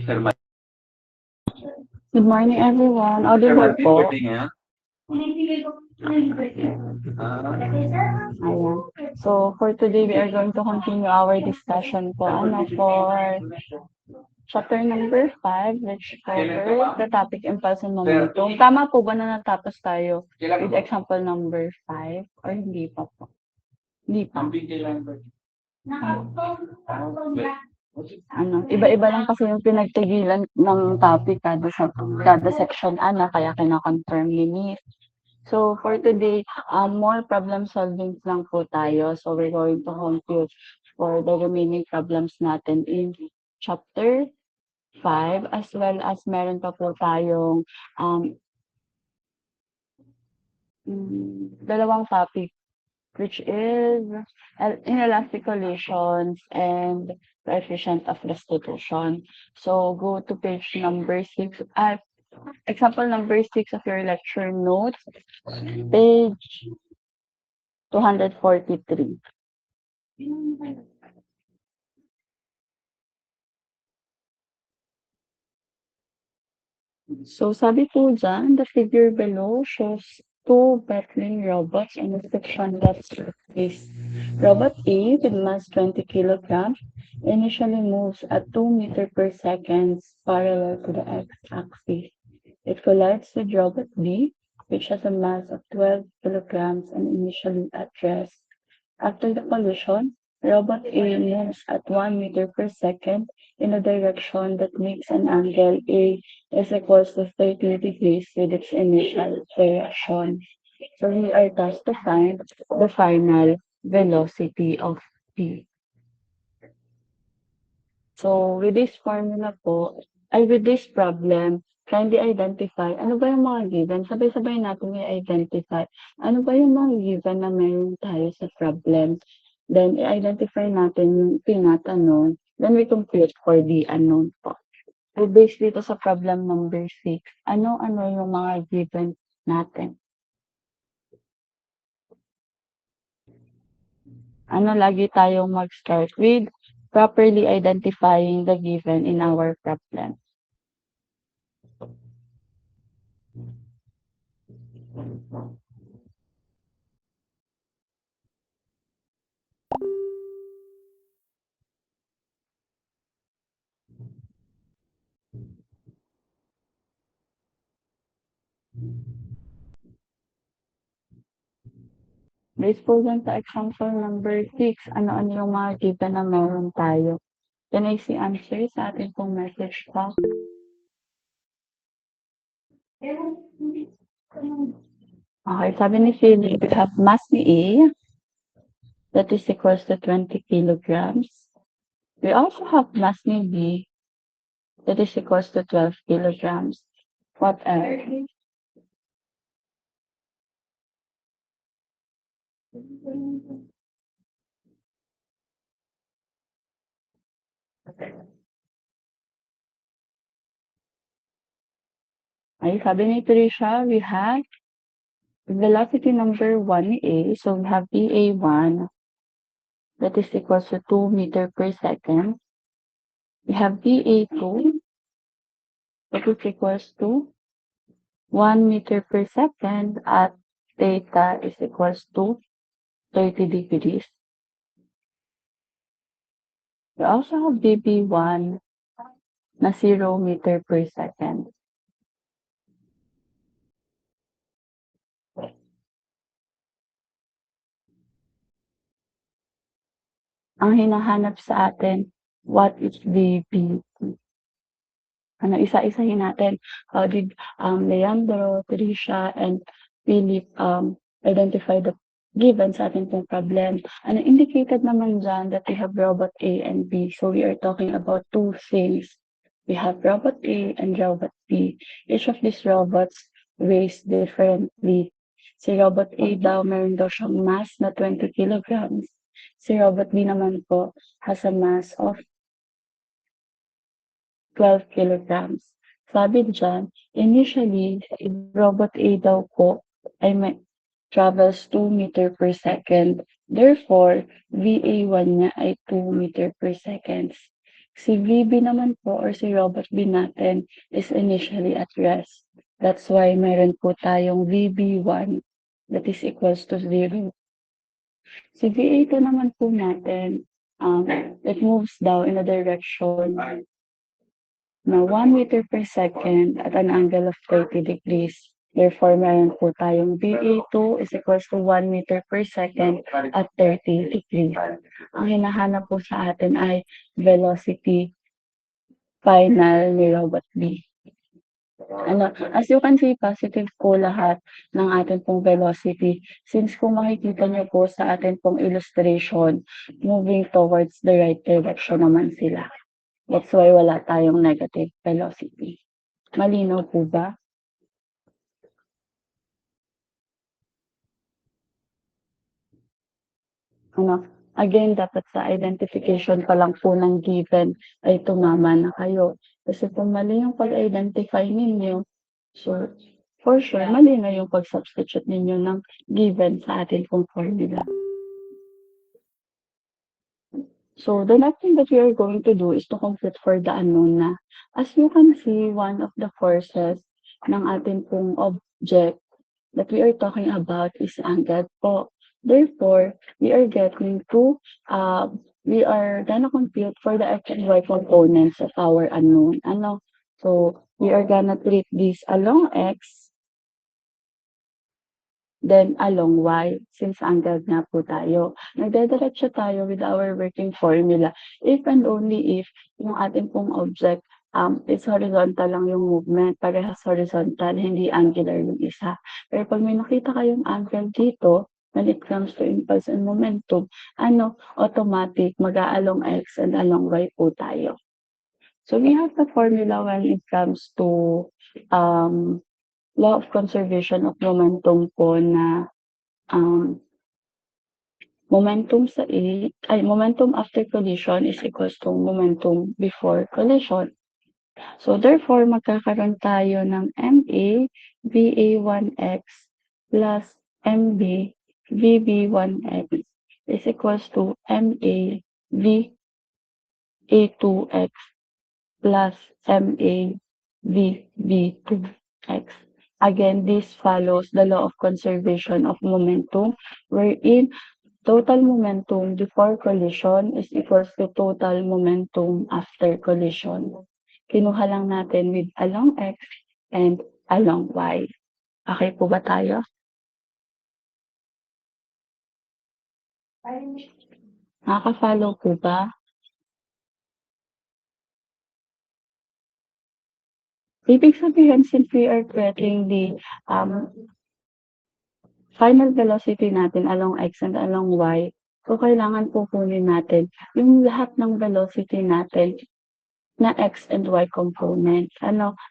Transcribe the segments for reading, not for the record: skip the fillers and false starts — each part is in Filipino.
Good morning, everyone. Audible po. Ayan. So, for today, we are going to continue our discussion po, for chapter number 5, which covers the topic impulse and momentum. Tama po ba na natapos tayo with example number 5? Or hindi pa po? Hindi pa. Iba-iba lang kasi yung pinagtigilan ng topic kada section, kaya kina-confirm ni Miss. So, for today, more problem solving lang po tayo. So, we're going to compute for the remaining problems natin in chapter 5, as well as meron pa po tayong dalawang topic, which is inelastic collisions and coefficient of restitution. So, go to page number 6 at example number 6 of your lecture notes, page 243. So, sabi po dyan, the figure below shows two battling robots in a section that's space. Robot A with mass 20 kilograms initially moves at 2 meters per second parallel to the x-axis. It collides with Robot B, which has a mass of 12 kilograms and initially at rest. After the collision, Robot A moves at 1 meter per second in a direction that makes an angle A is equals to 30 degrees with its initial direction. So we are tasked to find the final velocity of B. So with this formula po, with this problem, kindly identify ano ba yung mga given. Sabay-sabay natin i-identify ano ba yung mga given na meron tayo sa problem. Then, i-identify natin yung tinatanong. Then, we compute for the unknown po. So, based dito sa problem number 6, ano-ano yung mga given natin? Lagi tayong mag-start with properly identifying the given in our problem. Based po dyan sa example number 6, ano-ano yung mga given na meron tayo. Can I see answer sa ating pong message box? Okay, sabi ni Philip, we have mass ni A that is equals to 20 kilograms. We also have mass ni B that is equals to 12 kilograms. What else? Ay, sabi ni Trisha, we have velocity number 1A. So we have VA1 that is equals to 2 meter per second. We have VA2 that is equals to 1 meter per second at theta is equals to 30 degrees. We also have BB1 na 0 meter per second. Ang hinahanap sa atin, what is BB? Isa-isahin natin. How did Leandro, Trisha, and Philip identify the given sa ating pong problem? Indicated naman dyan that we have robot A and B. So we are talking about two things. We have robot A and robot B. Each of these robots weighs differently. Si robot A daw, meron daw siyang mass na 20 kilograms. Si robot B naman po has a mass of 12 kilograms. Sabi dyan, initially, robot A daw po travels 2 meter per second. Therefore, VA1 niya ay 2 meter per second. Si VB naman po or si robot B natin is initially at rest. That's why meron po tayong VB1 that is equals to 0. Si VA2 naman po natin, it moves daw in a direction na 1 meter per second at an angle of 30 degrees. Therefore, meron po tayong VA2 is equals to 1 meter per second at 30 degrees. Ang hinahanap po sa atin ay velocity final ni robot B. As you can see, positive po lahat ng atin pong velocity. Since kung makikita niyo po sa atin pong illustration, moving towards the right direction naman sila. That's why wala tayong negative velocity. Malinaw po ba? Again, dapat sa identification pa lang po ng given ay tumama na kayo. Kasi kung mali yung pag-identify ninyo, so for sure, mali na yung pag-substitute ninyo ng given sa atin pong formula. So the next thing that we are going to do is to compute for the unknown na. As you can see, one of the forces ng atin pong object that we are talking about is angled po. Therefore, we are gonna compute for the x and y components of our unknown. So we are gonna treat this along x, then along y, since angled nga po tayo. Nagdediretso tayo with our working formula if and only if yung ating pong object is horizontal lang yung movement, parehas horizontal, hindi angular yung isa. Pero pag may nakita kayong angle dito, when it comes to impulse and momentum, automatic, mag-aalong x and along y po tayo. So we have the formula when it comes to law of conservation of momentum po na momentum after collision is equals to momentum before collision. So therefore, magkakaroon tayo ng MA VA1x plus MB VB1x is equals to MA VA2x plus MA VB2x. Again, this follows the law of conservation of momentum, wherein total momentum before collision is equals to total momentum after collision. Kinuha lang natin with along x and along y. Okay po ba tayo? Nakaka-follow po ba? Ibig sabihin, since we are creating the final velocity natin along x and along y, so kailangan po kunin natin yung lahat ng velocity natin na x and y component.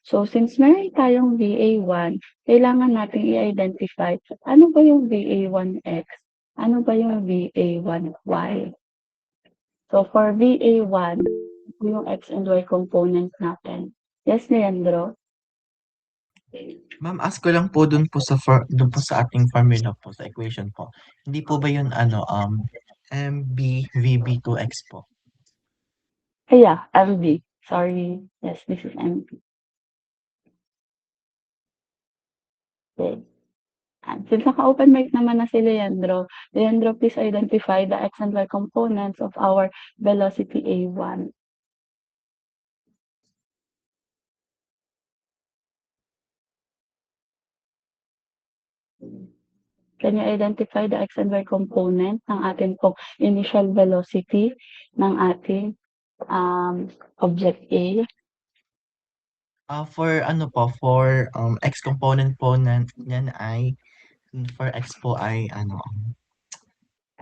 So since meron tayong VA1, kailangan nating i-identify ano ba yung VA1x, ano ba yung VA1y. So for VA1, yung x and y component natin. Yes, Leandro? Ma'am, ask ko lang po dun po sa ating formula po, sa equation po. Hindi po ba yun MB-VB2X po? Yeah, MB. Sorry. Yes, this is MB. Okay. And since naka-open mic naman na si Leandro, please identify the x and y components of our velocity A1. Can you identify the x and y component ng ating pong initial velocity ng ating object A? For x component po niyan ay, for x po ay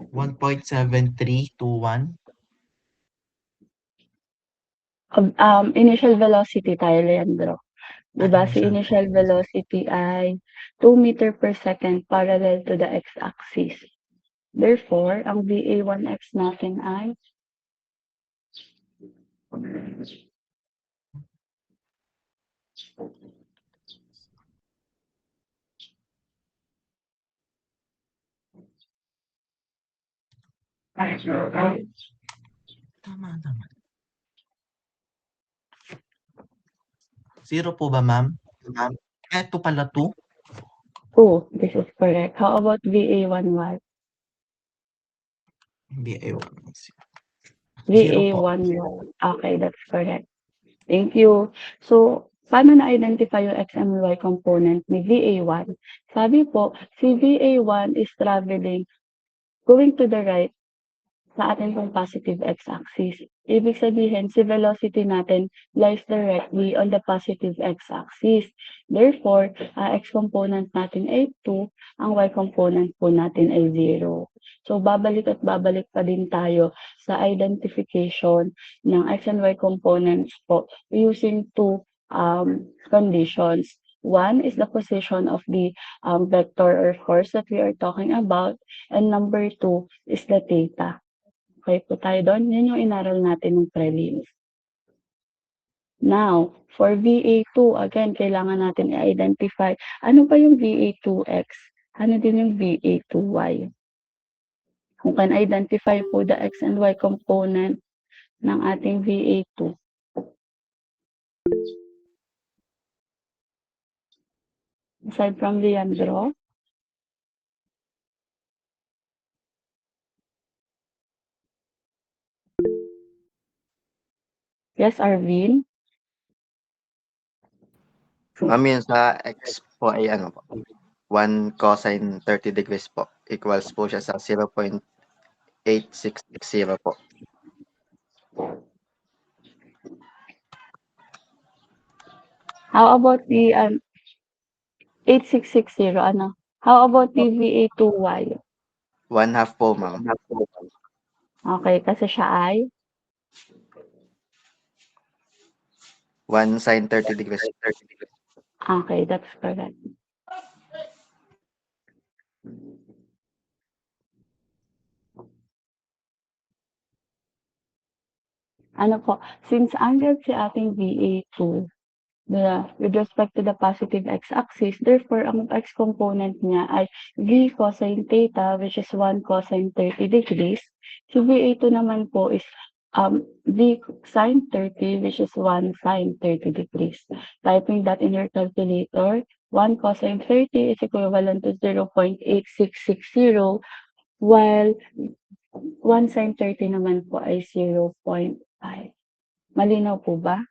1.7321. Initial velocity tayo, Leandro. Diba, si initial velocity ay 2 meter per second parallel to the x-axis. Therefore, ang VA1x natin ay Tama naman. 0 po ba, ma'am? Eh, 2 pala 2? 2, this is correct. How about VA11? Hindi, ayoko. 0 po. VA11. Okay, that's correct. Thank you. So, paano na-identify yung X and Y component ni VA1? Sabi po, si VA1 is traveling, going to the right sa atin pong positive x-axis. Ibig sabihin, si velocity natin lies directly on the positive x-axis. Therefore, x component natin ay 2, ang y component po natin ay 0. So, babalik at babalik pa din tayo sa identification ng x and y components po using two conditions. One is the position of the vector or force that we are talking about, and number two is the theta. Okay po tayo do'n, yun yung inaral natin nung prelims. Now, for VA2, again, kailangan natin i-identify ano ba yung VA2X, ano din yung VA2Y. Who can identify po the X and Y component ng ating VA2. Aside from Leandro. Yes, Arvin? Ma'am, yun sa X po ay ano po, 1 cosine 30 degrees po. Equals po siya sa 0.8660 po. How about the 8660, ano? How about the VA2Y? 1/2 po, ma'am. Okay, kasi siya ay 1 sine 30 degrees. okay, that's correct. Ano po, since angled si ating VA2, with respect to the positive x-axis, therefore, ang x component niya ay V cosine theta, which is 1 cosine 30 degrees. Si VA2 naman po is V sine 30, which is 1 sine 30 degrees. Typing that in your calculator, 1 cosine 30 is equivalent to 0.8660, while 1 sine 30 naman po ay 0.5. Malinaw po ba?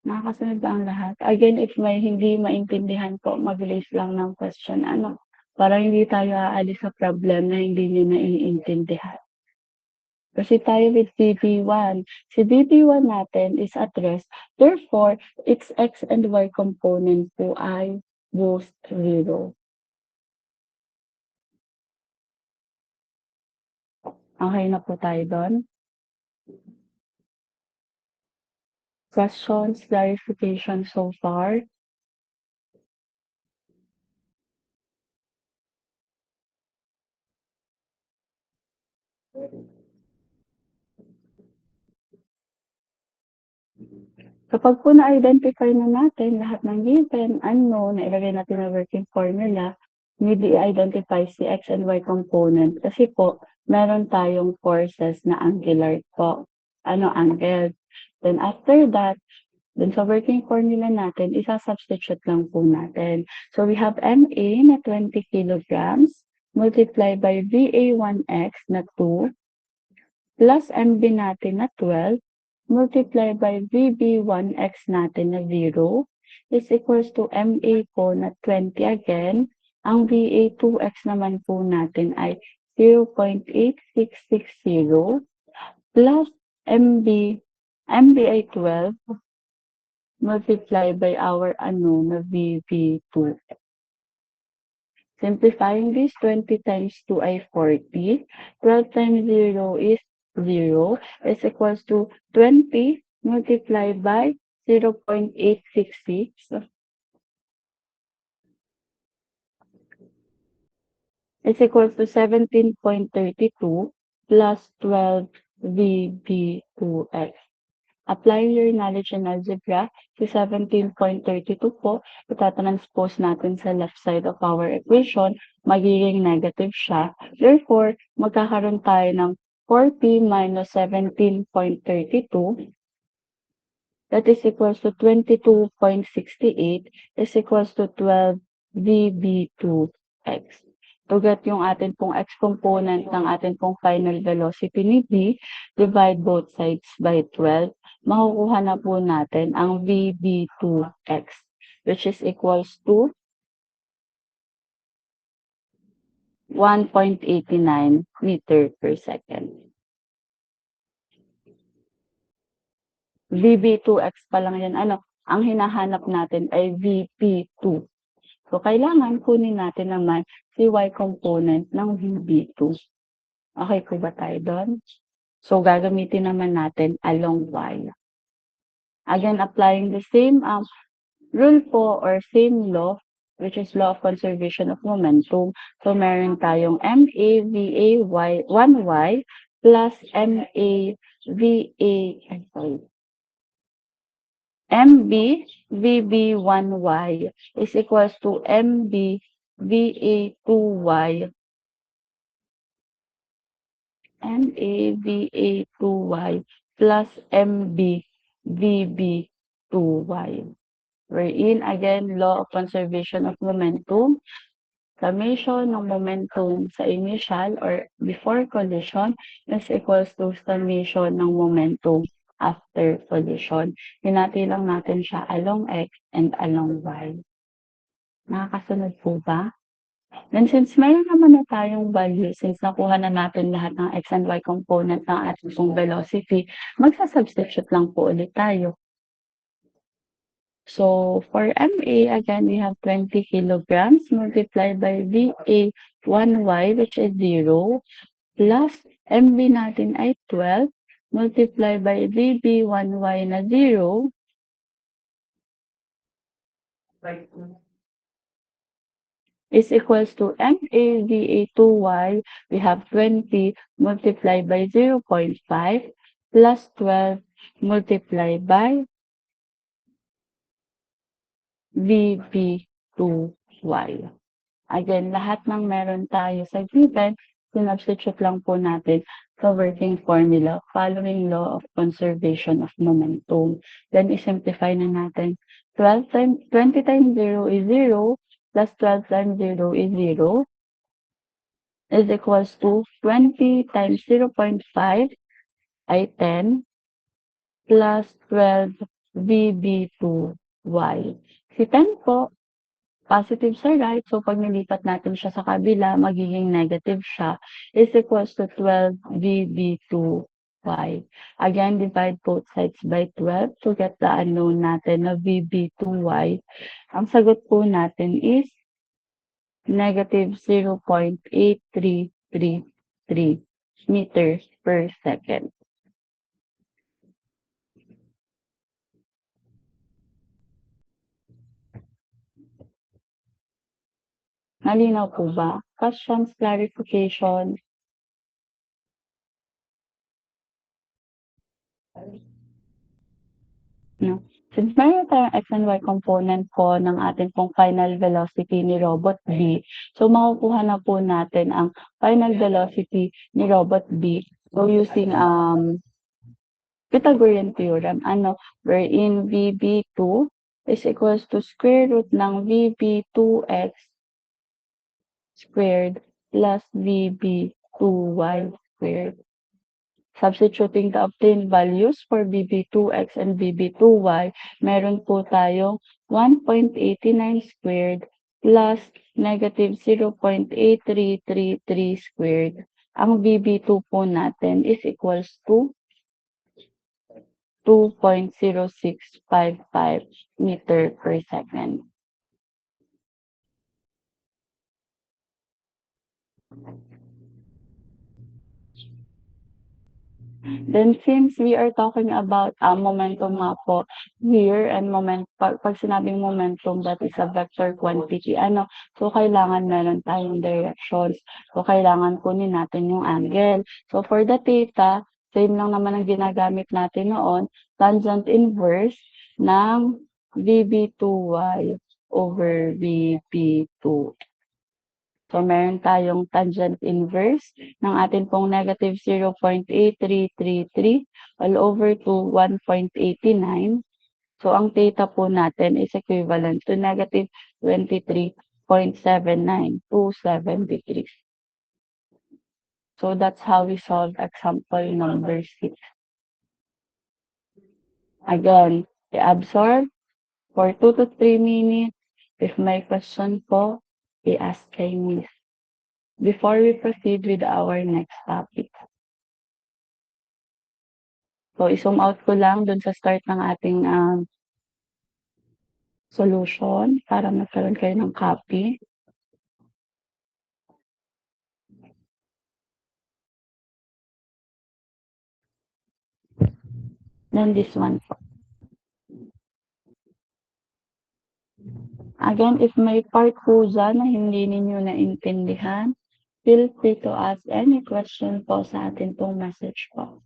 Nakakasunod ba ang lahat? Again, if may hindi maintindihan po, mag-raise lang ng question, ano, para hindi tayo aalis sa problem na hindi niyo naiintindihan. Kasi tayo with BB1. Si BB1 natin is at rest. Therefore, its X and Y component po ay both 0. Okay na po tayo doon? Questions, clarification so far? Kapag po na-identify na natin lahat ng given, unknown, na ilagay natin na working formula, need i-identify si X and Y component. Kasi po, meron tayong forces na angular po. Ano, angled. Then after that, dun sa working formula natin, isa-substitute lang po natin. So we have MA na 20 kilograms multiplied by VA1X na 2 plus MB natin na 12 multiplied by VB1X natin na 0 is equals to MA po na 20 again. Ang VA2X naman po natin ay 0.8660 plus MB ay 12 multiplied by our na VB2. Simplifying this, 20 times 2 ay 40. 12 times 0 is 0 is equals to 20 multiplied by 0.866 is equals to 17.32 plus 12 VB2X. Applying your knowledge in algebra, si 17.32 po, itatranspose natin sa left side of our equation, magiging negative siya. Therefore, magkakaroon tayo ng 4p minus 17.32 that is equals to 22.68 is equals to 12 VB2x. To get yung atin pong x component ng atin pong final velocity ni V, divide both sides by 12, makukuha na po natin ang VB2x, which is equals to 1.89 meter per second. VB2x pa lang yan. Ang hinahanap natin ay VP2. So, kailangan kunin natin naman si y component ng VB2. Okay po ba tayo doon? So, gagamitin naman natin along y. Again, applying the same rule po or same law, which is law of conservation of momentum. So, meron tayong MA, VA, 1y plus MA, VA, MB, VB1y is equals to MB, VA2y, MA, VA2y plus MB, VB2y. Wherein, again, law of conservation of momentum, summation ng momentum sa initial or before collision is equals to summation ng momentum after collision. Hinati lang natin siya along x and along y. Nakakasunod po ba? Then since mayroon naman na tayong value, since nakuha na natin lahat ng x and y component ng ating pong velocity, magsasubstitute lang po ulit tayo. So for MA, again, we have 20 kilograms multiplied by VA 1y, which is 0, plus MB natin ay 12, multiplied by VB 1y na 0, is equals to MA VA 2y, we have 20 multiplied by 0.5 plus 12 multiplied by VB 2y. Again, lahat ng meron tayo sa given, sinubstitute lang po natin sa working formula following law of conservation of momentum. Then, isimplify na natin. 20 times 0 is 0 plus 12 times 0 is 0 is equals to 20 times 0.5 ay 10 plus 12 VB2y. Si 10 po, positive sa right, so pag nilipat natin siya sa kabila, magiging negative siya, is equals to 12 VB2y. Again, divide both sides by 12 to get the unknown natin na VB2y. Ang sagot po natin is negative 0.8333 meters per second. Nalinaw po ba? Questions, clarification? No. Since meron tayong x and y component po ng ating pong final velocity ni robot B, so makukuha na po natin ang final velocity ni robot B so using Pythagorean theorem, wherein VB2 is equals to square root ng VB2x squared plus VB2y squared. Substituting the obtained values for VB2x and VB2y, meron po tayong 1.89 squared plus negative 0.8333 squared. Ang VB2 po natin is equals to 2.0655 meter per second. Then since we are talking about momentum nga po here and pag sinabing momentum, that is a vector quantity, so kailangan meron tayong directions. So kailangan kunin natin yung angle. So for the theta, same lang naman ang ginagamit natin noon, tangent inverse ng VB2y over VB2. So, meron tayong tangent inverse ng atin pong negative 0.8333 all over to 1.89 So, ang theta po natin is equivalent to negative 23.7927 degrees. So, that's how we solve example number 6. Again, i-absorb for 2 to 3 minutes. If may question po, i-ask kay Miss. Before we proceed with our next topic. So, i-zoom out ko lang dun sa start ng ating solution para magkaroon kayo ng copy. Then this one po. Again, if may part po dyan na hindi ninyo naintindihan, feel free to ask any question po sa atin pong message po.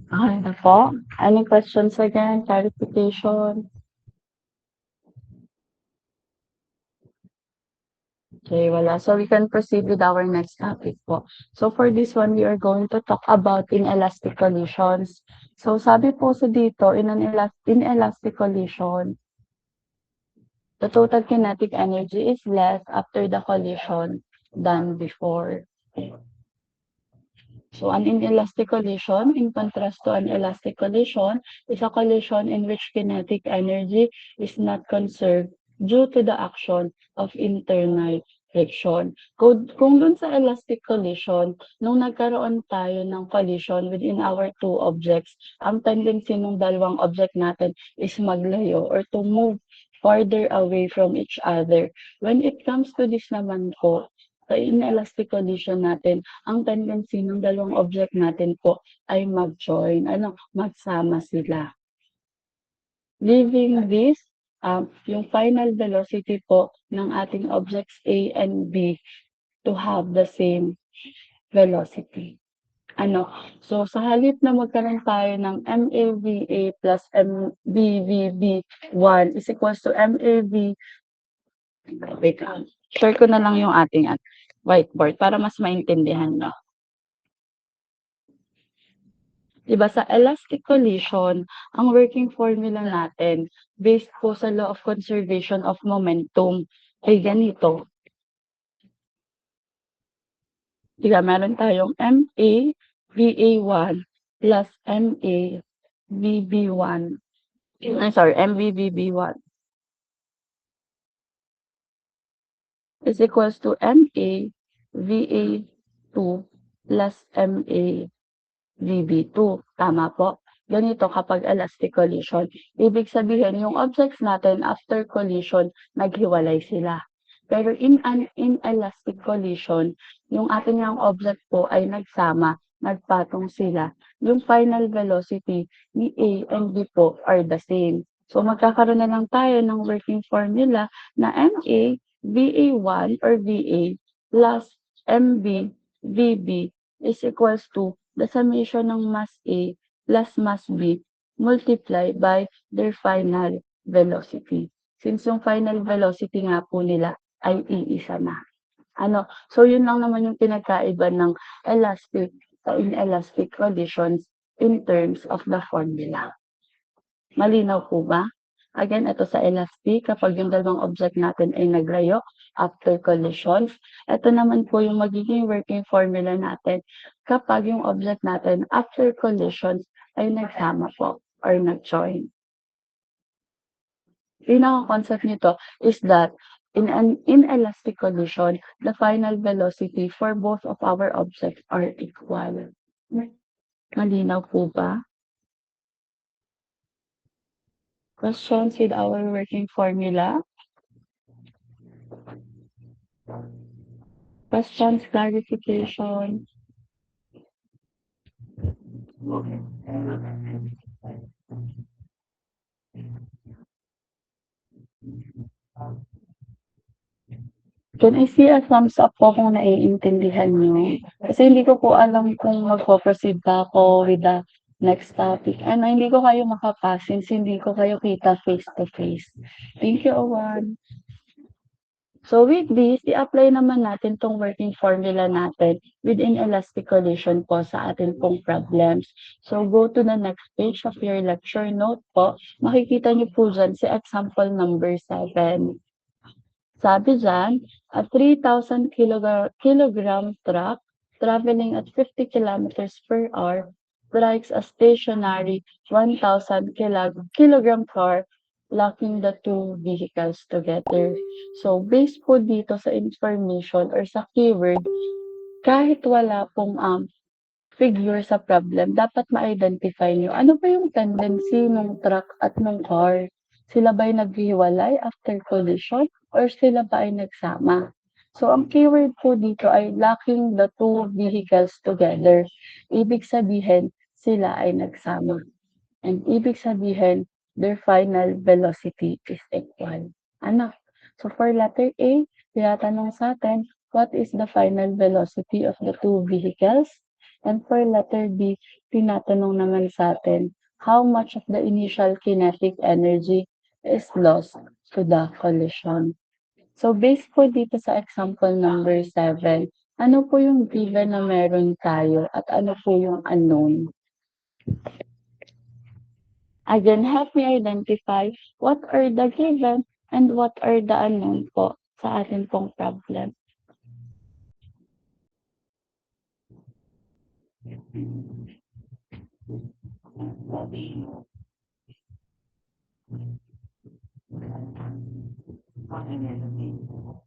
Okay na po. Any questions again? Clarification? Okay, wala. So we can proceed with our next topic po. So for this one, we are going to talk about inelastic collisions. So sabi po sa dito, in an inelastic collision, the total kinetic energy is less after the collision than before. So an inelastic collision, in contrast to an elastic collision, is a collision in which kinetic energy is not conserved due to the action of internal friction. Kung dun sa elastic collision, nung nagkaroon tayo ng collision within our two objects, ang tendency ng dalawang object natin is maglayo or to move farther away from each other. When it comes to this naman po, sa inelastic collision natin, ang tendency ng dalawang object natin po ay mag-join, magsama sila. Leaving this, yung final velocity po ng ating objects A and B to have the same velocity. So sa halip na magkaroon tayo ng MAVA plus MBVB1 is equals to MAV, wait lang, share ko na lang yung ating whiteboard para mas maintindihan nyo. Diba sa elastic collision, ang working formula natin based po sa law of conservation of momentum ay ganito. Kaya meron tayong MA VA1 plus MA VB1. MB is equals to MA VA2 plus MA VB2. Tama po. Ganito kapag elastic collision. Ibig sabihin, yung objects natin after collision, naghiwalay sila. Pero in an inelastic collision, yung ating yung object po ay nagsama, nagpatong sila. Yung final velocity ni A and B po are the same. So magkakaroon na lang tayo ng working formula na MA VA1 or VA plus MB VB is equals to the summation ng mass A plus mass B multiplied by their final velocity. Since yung final velocity nga po nila ay iisa na. So yun lang naman yung pinagkaiba ng elastic sa inelastic conditions in terms of the formula. Malinaw po ba? Again, ito sa elastic, kapag yung dalawang object natin ay naglayo after collisions, ito naman po yung magiging working formula natin kapag yung object natin after collisions ay nagsama po or nag-join. Pinaka-concept nito is that in an inelastic collision, the final velocity for both of our objects are equal. Malinaw po ba? Questions with our working formula? Questions, clarification? Can I see a thumbs up po kung naiintindihan niyo? Kasi hindi ko po alam kung magpo-proceed ba ako with the next topic. Hindi ko kayo makapass since hindi ko kayo kita face to face. Thank you, Owan. So with this, i-apply naman natin tong working formula natin with inelastic collision po sa atin pong problems. So go to the next page of your lecture note po. Makikita niyo po dyan si example number 7. Sabi dyan, a 3,000 kilogram truck traveling at 50 kilometers per hour strikes a stationary 1,000 kilogram car locking the two vehicles together. So, based po dito sa information or sa keyword, kahit wala pong figure sa problem, dapat ma-identify nyo ano ba yung tendency ng truck at ng car. Sila ba ay naghiwalay after collision or sila ba ay nagsama? So, ang keyword po dito ay locking the two vehicles together. Ibig sabihin, sila ay nagsama. And ibig sabihin, their final velocity is equal. So, for letter A, tinatanong sa atin, what is the final velocity of the two vehicles? And for letter B, tinatanong naman sa atin, how much of the initial kinetic energy is lost to the collision. So based po dito sa example number 7, ano po yung given na meron tayo at ano po yung unknown? Again, help me identify what are the given and what are the unknown po sa atin pong problem.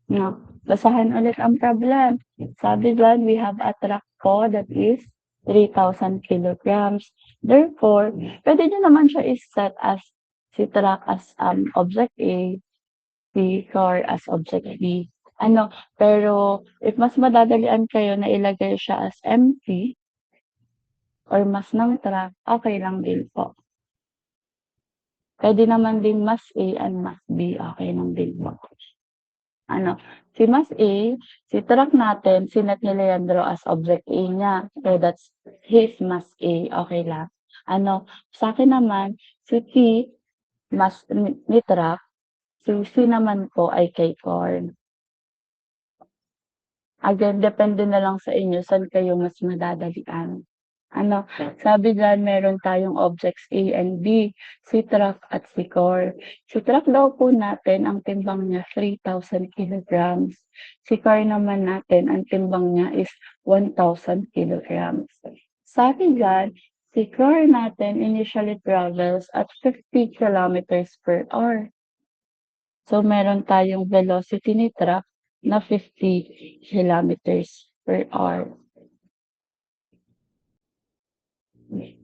No, basahin ulit ang problem. Sabi dyan, we have a truck po that is 3,000 kilograms. Therefore, pwede nyo naman siya is-set as si truck as object A, si car as object B. Pero if mas madadalian kayo na ilagay siya as empty or mas ng truck, okay lang din po. Pwede naman din mas A and mas B, okay lang din po. Si mas A, si truck natin, sinet ni Leandro as object A niya. So that's his mas A, okay lang. Sa akin naman, si T, mas ni truck, si C naman po ay kay corn. Again, depende na lang sa inyo saan kayo mas madadalian. Ano, sabi diyan meron tayong objects A and B, si truck at si car. Si truck daw po natin ang timbang niya 3,000 kilograms. Si car naman natin ang timbang niya is 1,000 kilograms. Sabi diyan, si car natin initially travels at 50 kilometers per hour. So meron tayong velocity ni truck na 50 kilometers per hour.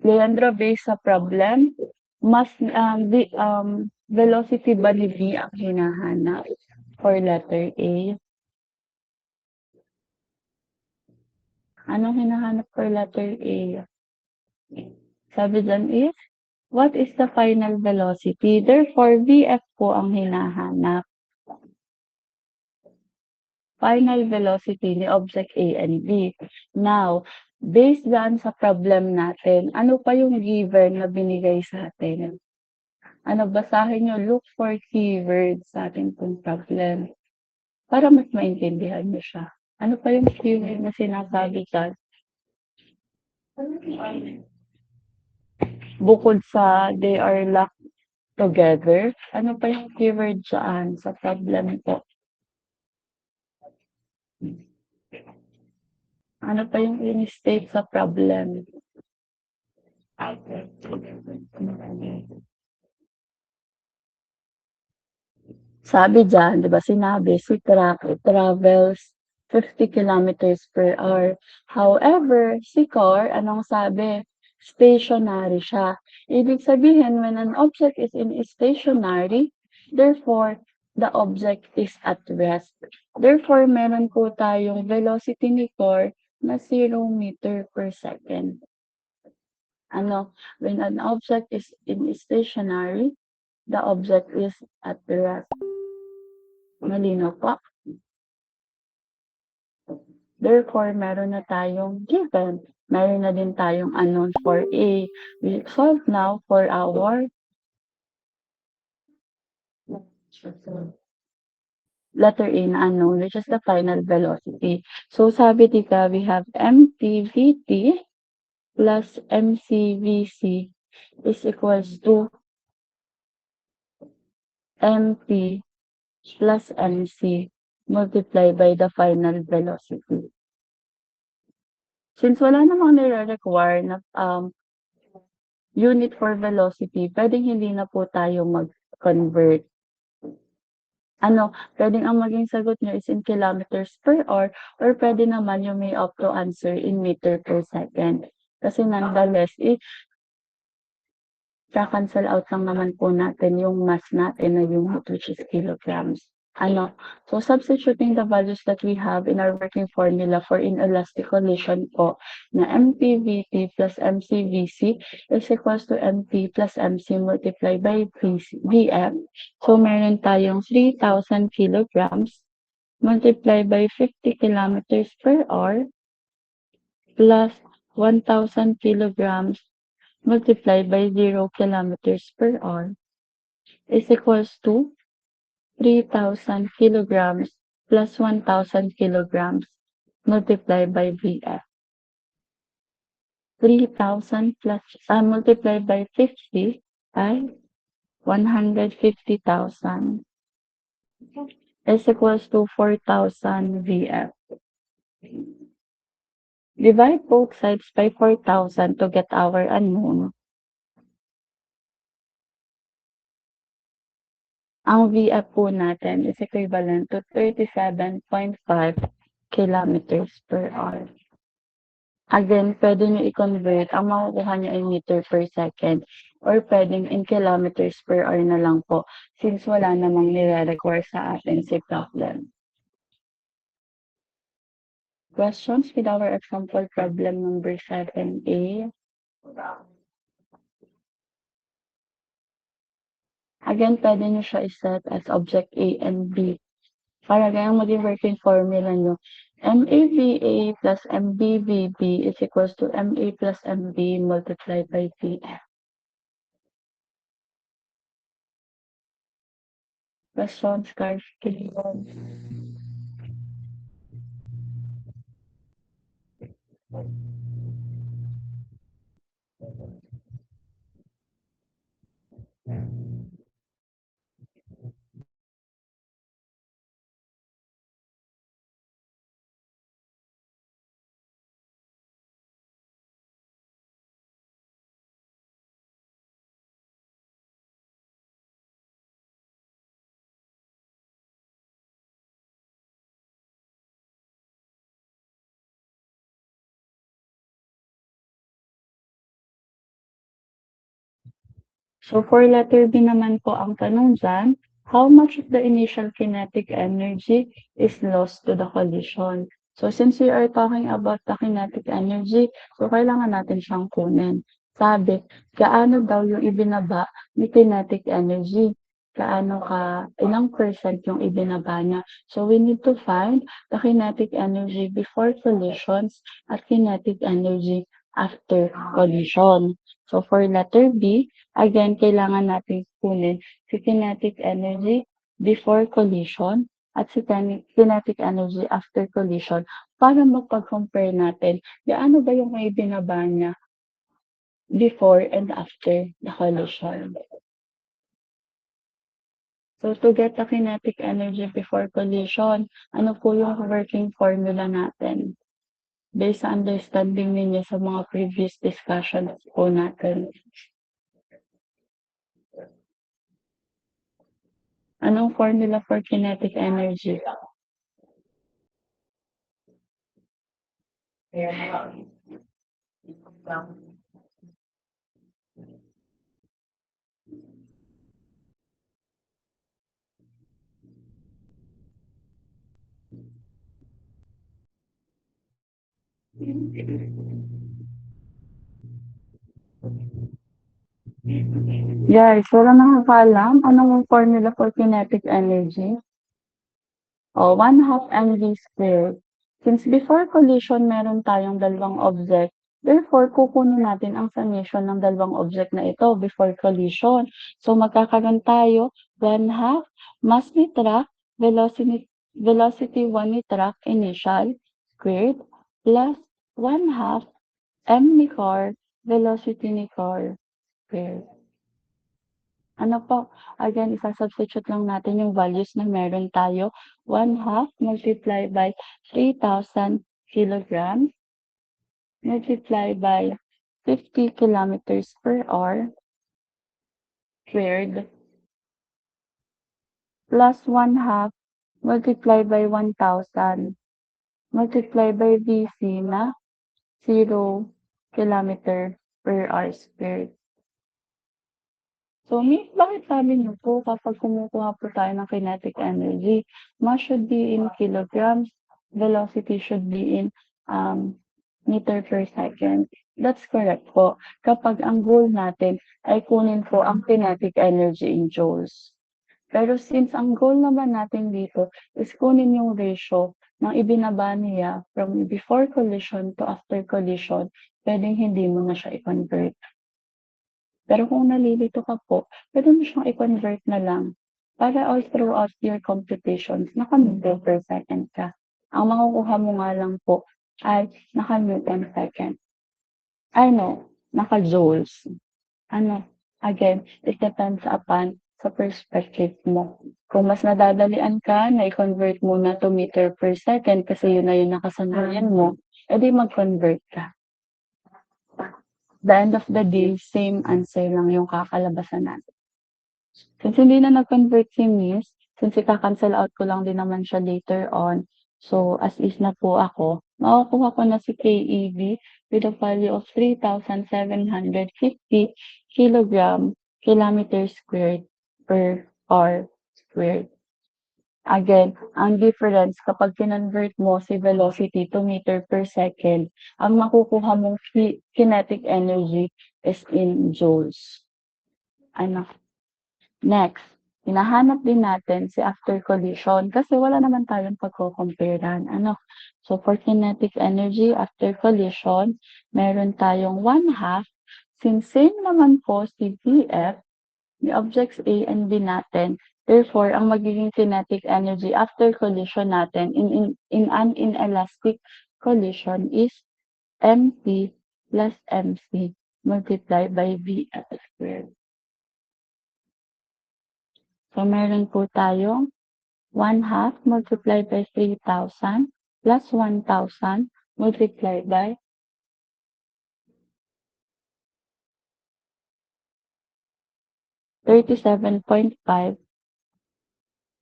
Leandro, based sa problem, mas velocity ba ni B ang hinahanap for letter A? Anong hinahanap for letter A? Sabi dyan is, what is the final velocity? Therefore, VF po ang hinahanap. Final velocity ni object A and B. Now, based dyan sa problem natin, ano pa yung given na binigay sa atin? Ano, basahin nyo, look for keywords sa ating pong problem. Para mas maintindihan nyo siya. Ano pa yung keyword na sinasabi dyan? Bukod sa they are locked together, ano pa yung keyword dyan sa problem po? Ano pa yung in-state sa problem? Sabi diyan, 'di ba sinabi si truck travels 50 kilometers per hour. However, si car, anong sabi? Stationary siya. Ibig sabihin, when an object is in stationary, therefore, the object is at rest. Therefore, meron po tayong velocity ni car na 0 meter per second. Ano, when an object is in stationary, the object is at rest. Malinaw po. Therefore, meron na tayong given. Meron na din tayong unknown for A. We solve now for our letter A na unknown, which is the final velocity. So, sabi dito, we have MTVT plus MCVC is equals to MP plus MC multiplied by the final velocity. Since wala namang nire-require na unit for velocity, pwedeng hindi na po tayo mag-convert. Ano, pwedeng ang maging sagot nyo is in kilometers per hour or pwede naman you may opt to answer in meter per second. Kasi nonetheless, ka-cancel out lang naman po natin yung mass natin na unit which is kilograms. Ano, so substituting the values that we have in our working formula for inelastic collision po na MPVT plus MCVC is equals to MP plus MC multiplied by VF. So meron tayong 3,000 kilograms multiplied by 50 kilometers per hour plus 1,000 kilograms multiplied by 0 kilometers per hour is equals to 3,000 kilograms plus 1,000 kilograms multiplied by VF. 3,000 plus multiplied by 50 ay 150,000 is equals to 4,000 VF. Divide both sides by 4,000 to get our unknown. Ang VF po natin is equivalent to 37.5 kilometers per hour. Again, pwede nyo i-convert. Ang makukuha nyo ay meter per second or pwedeng in kilometers per hour na lang po since wala namang nire-require sa atin si problem. Questions with our example problem number 7A. Again, pwede nyo siya iset as object A and B. Para gayang maging working formula nyo, MAVA plus MBVB is equals to MA plus MB multiplied by VF. Questions, clarifications? So for letter B naman po ang tanong diyan, how much of the initial kinetic energy is lost to the collision? So since we are talking about the kinetic energy, so kailangan natin siyang kunin. Sabi, gaano daw yung ibinaba ni kinetic energy? Ilang percent yung ibinaba niya? So we need to find the kinetic energy before collisions at kinetic energy after collision. So for letter B, again, kailangan natin kunin si kinetic energy before collision at si kinetic energy after collision para mapag-compare natin gaano ba yung may binaba niya before and after the collision. So to get the kinetic energy before collision, ano po yung working formula natin? Based sa understanding ninyo sa mga previous discussions po natin. Anong formula for kinetic energy? Guys, wala nakakaalam anong formula for kinetic energy? O, 1/2 mv squared. Since before collision meron tayong dalawang object, therefore kukunin natin ang summation ng dalawang object na ito before collision. So magkakaroon tayo 1/2 mass ni truck, velocity 1 ni truck initial squared plus 1/2 m ni car, velocity ni car squared. Ano po, again, isa-substitute lang natin yung values na meron tayo. 1/2 multiplied by 3,000 kilograms multiplied by 50 kilometers per hour squared plus 1/2 multiplied by 1,000 multiplied by VC na 0 kilometer per hour squared. So, bakit sabi niyo po kapag kumukuha po tayo ng kinetic energy, mass should be in kilograms, velocity should be in meter per second. That's correct po. Kapag ang goal natin ay kunin po ang kinetic energy in joules. Pero since ang goal naman natin dito is kunin yung ratio ng ibinaba niya from before collision to after collision, pwedeng hindi mo na siya i-convert. Pero kung nalilito ka po, pwede mo siyang i-convert na lang para all throughout your computations, naka-meter per second ka. Ang makukuha mo nga lang po ay naka-newton second. Naka-joules. Again, it depends upon sa perspective mo. Kung mas nadadalian ka, na i-convert mo na to meter per second kasi yun na yung nakasanayan mo, edi mag-convert ka. The end of the day, same answer lang yung kakalabasan natin. Since hindi na nag-convert si Miss, since ika-cancel out ko lang din naman siya later on, so as is na po ako, makukuha ko na si KEB with a value of 3,750 kilometer squared per hour squared. Again, ang difference kapag kinonvert mo si velocity to meter per second, ang makukuha mong kinetic energy is in joules. Next, hinahanap din natin si after collision kasi wala naman tayong pagko-comparean. So for kinetic energy after collision, meron tayong 1/2. Since same naman po si VF, the objects A and B natin, therefore, ang magiging kinetic energy after collision natin in an inelastic collision is mp plus mc multiplied by VF squared. So, meron po tayong 1/2 multiplied by 3,000 plus 1,000 multiplied by 37.5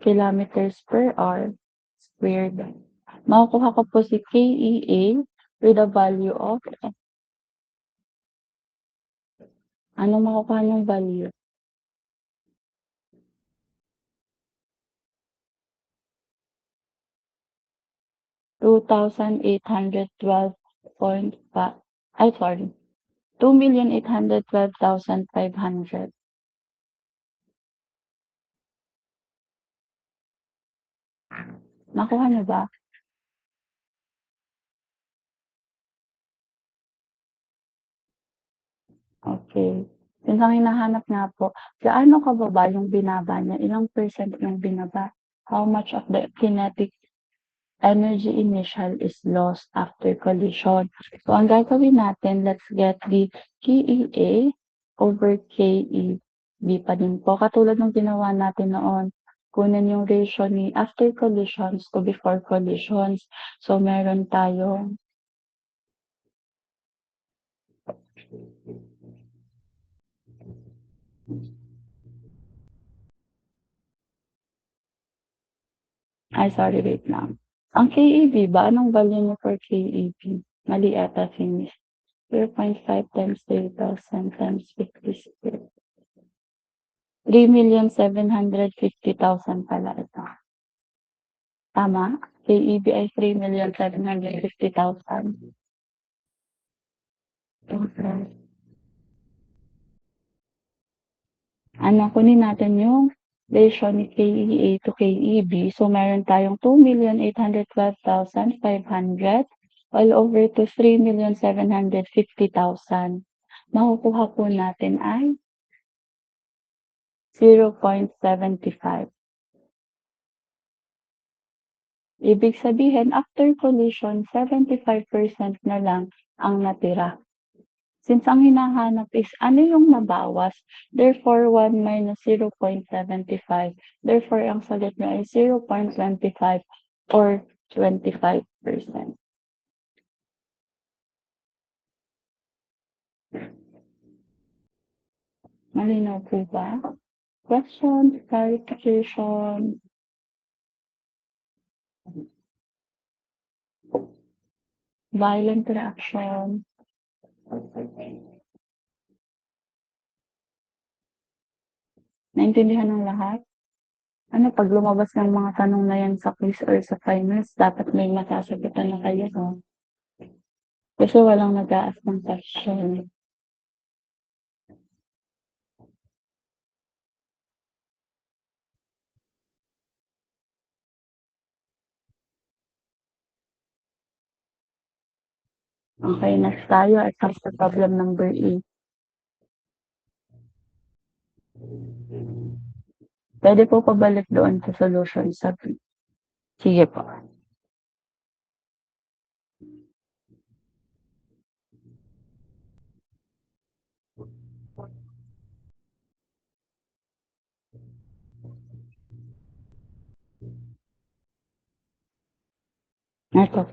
kilometers per hour squared. Makukuha ko po si KEA with a value of, anong makukuha niyong value? 2,812.5 ay sorry, 2,812,500. Nakuha niyo ba? Okay. Since ang hinahanap nga po, gaano kababa yung binaba niya? Ilang percent yung binaba? How much of the kinetic energy initial is lost after collision? So, ang gagawin natin, let's get the KEA over KEB pa din po. Katulad ng ginawa natin noon, kunin yung ratio ni after collisions to before collisions. So, meron tayong ay sorry, wait lang. Ang KEB ba, anong value niyo for KEB? Mali ata si Miss. 0.5 times 3,000 times 56. 3,750,000 pala ito. Tama? KEB ay 3,750,000. Okay. Ano, kunin natin yung ratio ni KEA to KEB. So, meron tayong 2,812,500 all over to 3,750,000. Makukuha po natin ay 0.75. Ibig sabihin, after collision, 75% na lang ang natira. Since ang hinahanap is ano yung nabawas, therefore 1 minus 0.75. Therefore, ang sagot niya ay 0.25 or 25%. Malinaw po ba? Questions, clarification, violent reaction. Naintindihan ng lahat? Ano, pag lumabas ng mga tanong na yan sa quiz or sa finals, dapat may masasagutan na kayo, no? Kasi walang nag-aas ng question. Okay, next tayo at sa problem number 8. Pwede po pabalik doon sa solution sa B. Sige po. Ito.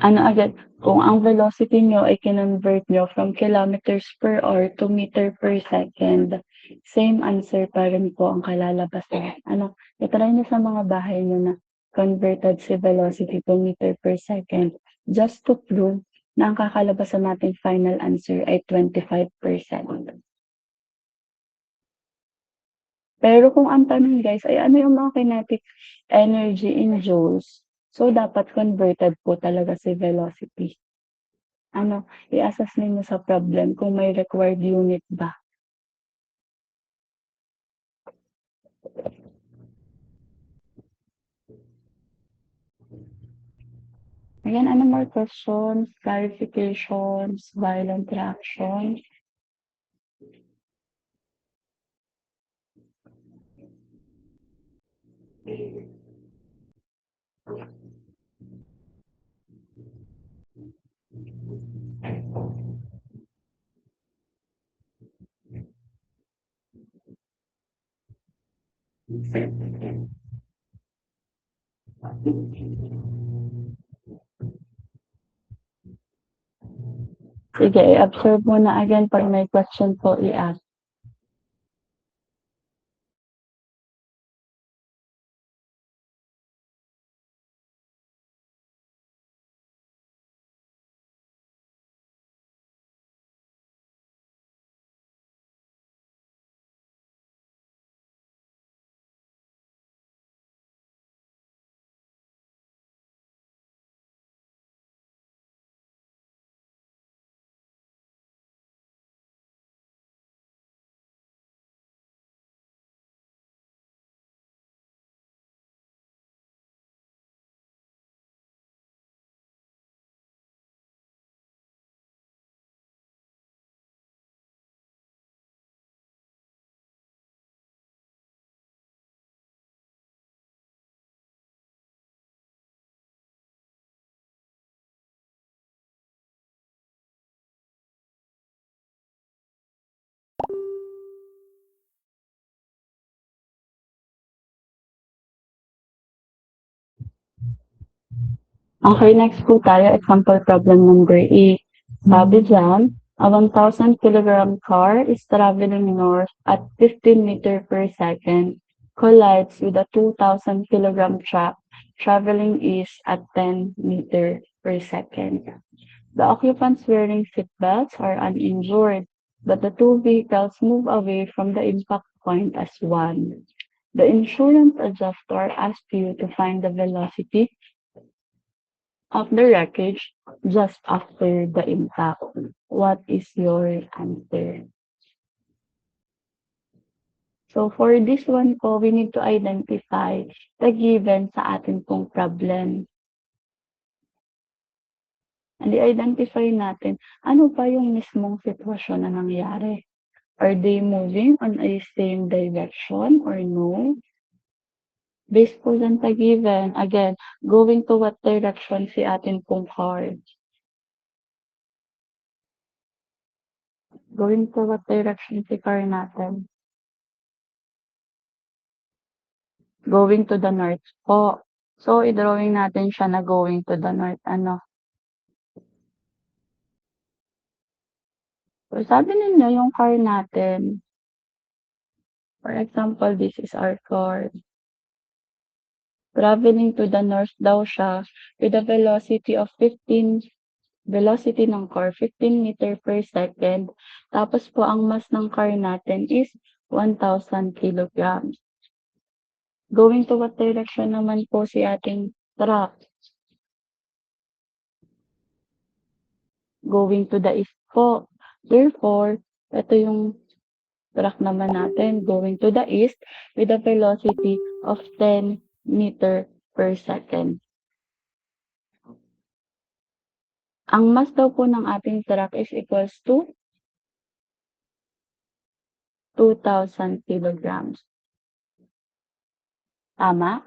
Ano agad, kung ang velocity nyo ay kinonvert nyo from kilometers per hour to meter per second, same answer pa rin po ang kalalabasan. Ano, itry nyo sa mga bahay nyo na converted si velocity to meter per second just to prove na ang kakalabasan natin final answer ay 25%. Pero kung ang tanong guys ay ano yung mga kinetic energy in joules, so dapat converted po talaga si velocity. Ano, i-assess ninyo sa problem kung may required unit ba. Ayan, ano more questions, clarifications, violent reactions? Sige, i-observe muna again pag may question po i-ask. Okay, next po tayo, example problem number 8. Sabi dyan, a 1,000 kilogram car is traveling north at 15 meter per second, collides with a 2,000 kilogram truck traveling east at 10 meter per second. The occupants wearing seatbelts are uninjured, but the two vehicles move away from the impact point as one. The insurance adjuster asks you to find the velocity of the wreckage just after the impact. What is your answer? So for this one po, we need to identify the given sa atin pong problem. And i-identify natin, ano ba yung mismong sitwasyon na nangyari? Are they moving on a same direction or no? Based po dyan sa given, again, going to what direction si atin pong car? Going to what direction si car natin? Going to the north po. So, i-drawing natin siya na going to the north. Ano? So, sabi ninyo, yung car natin, for example, this is our car. Traveling to the north daw siya with a velocity of 15, velocity ng car, 15 meter per second. Tapos po, ang mass ng car natin is 1,000 kilograms. Going to what direction naman po si ating truck? Going to the east po. Therefore, ito yung truck naman natin going to the east with a velocity of 10 meter per second. Ang mass daw po ng ating truck is equals to 2,000 kilograms. Tama?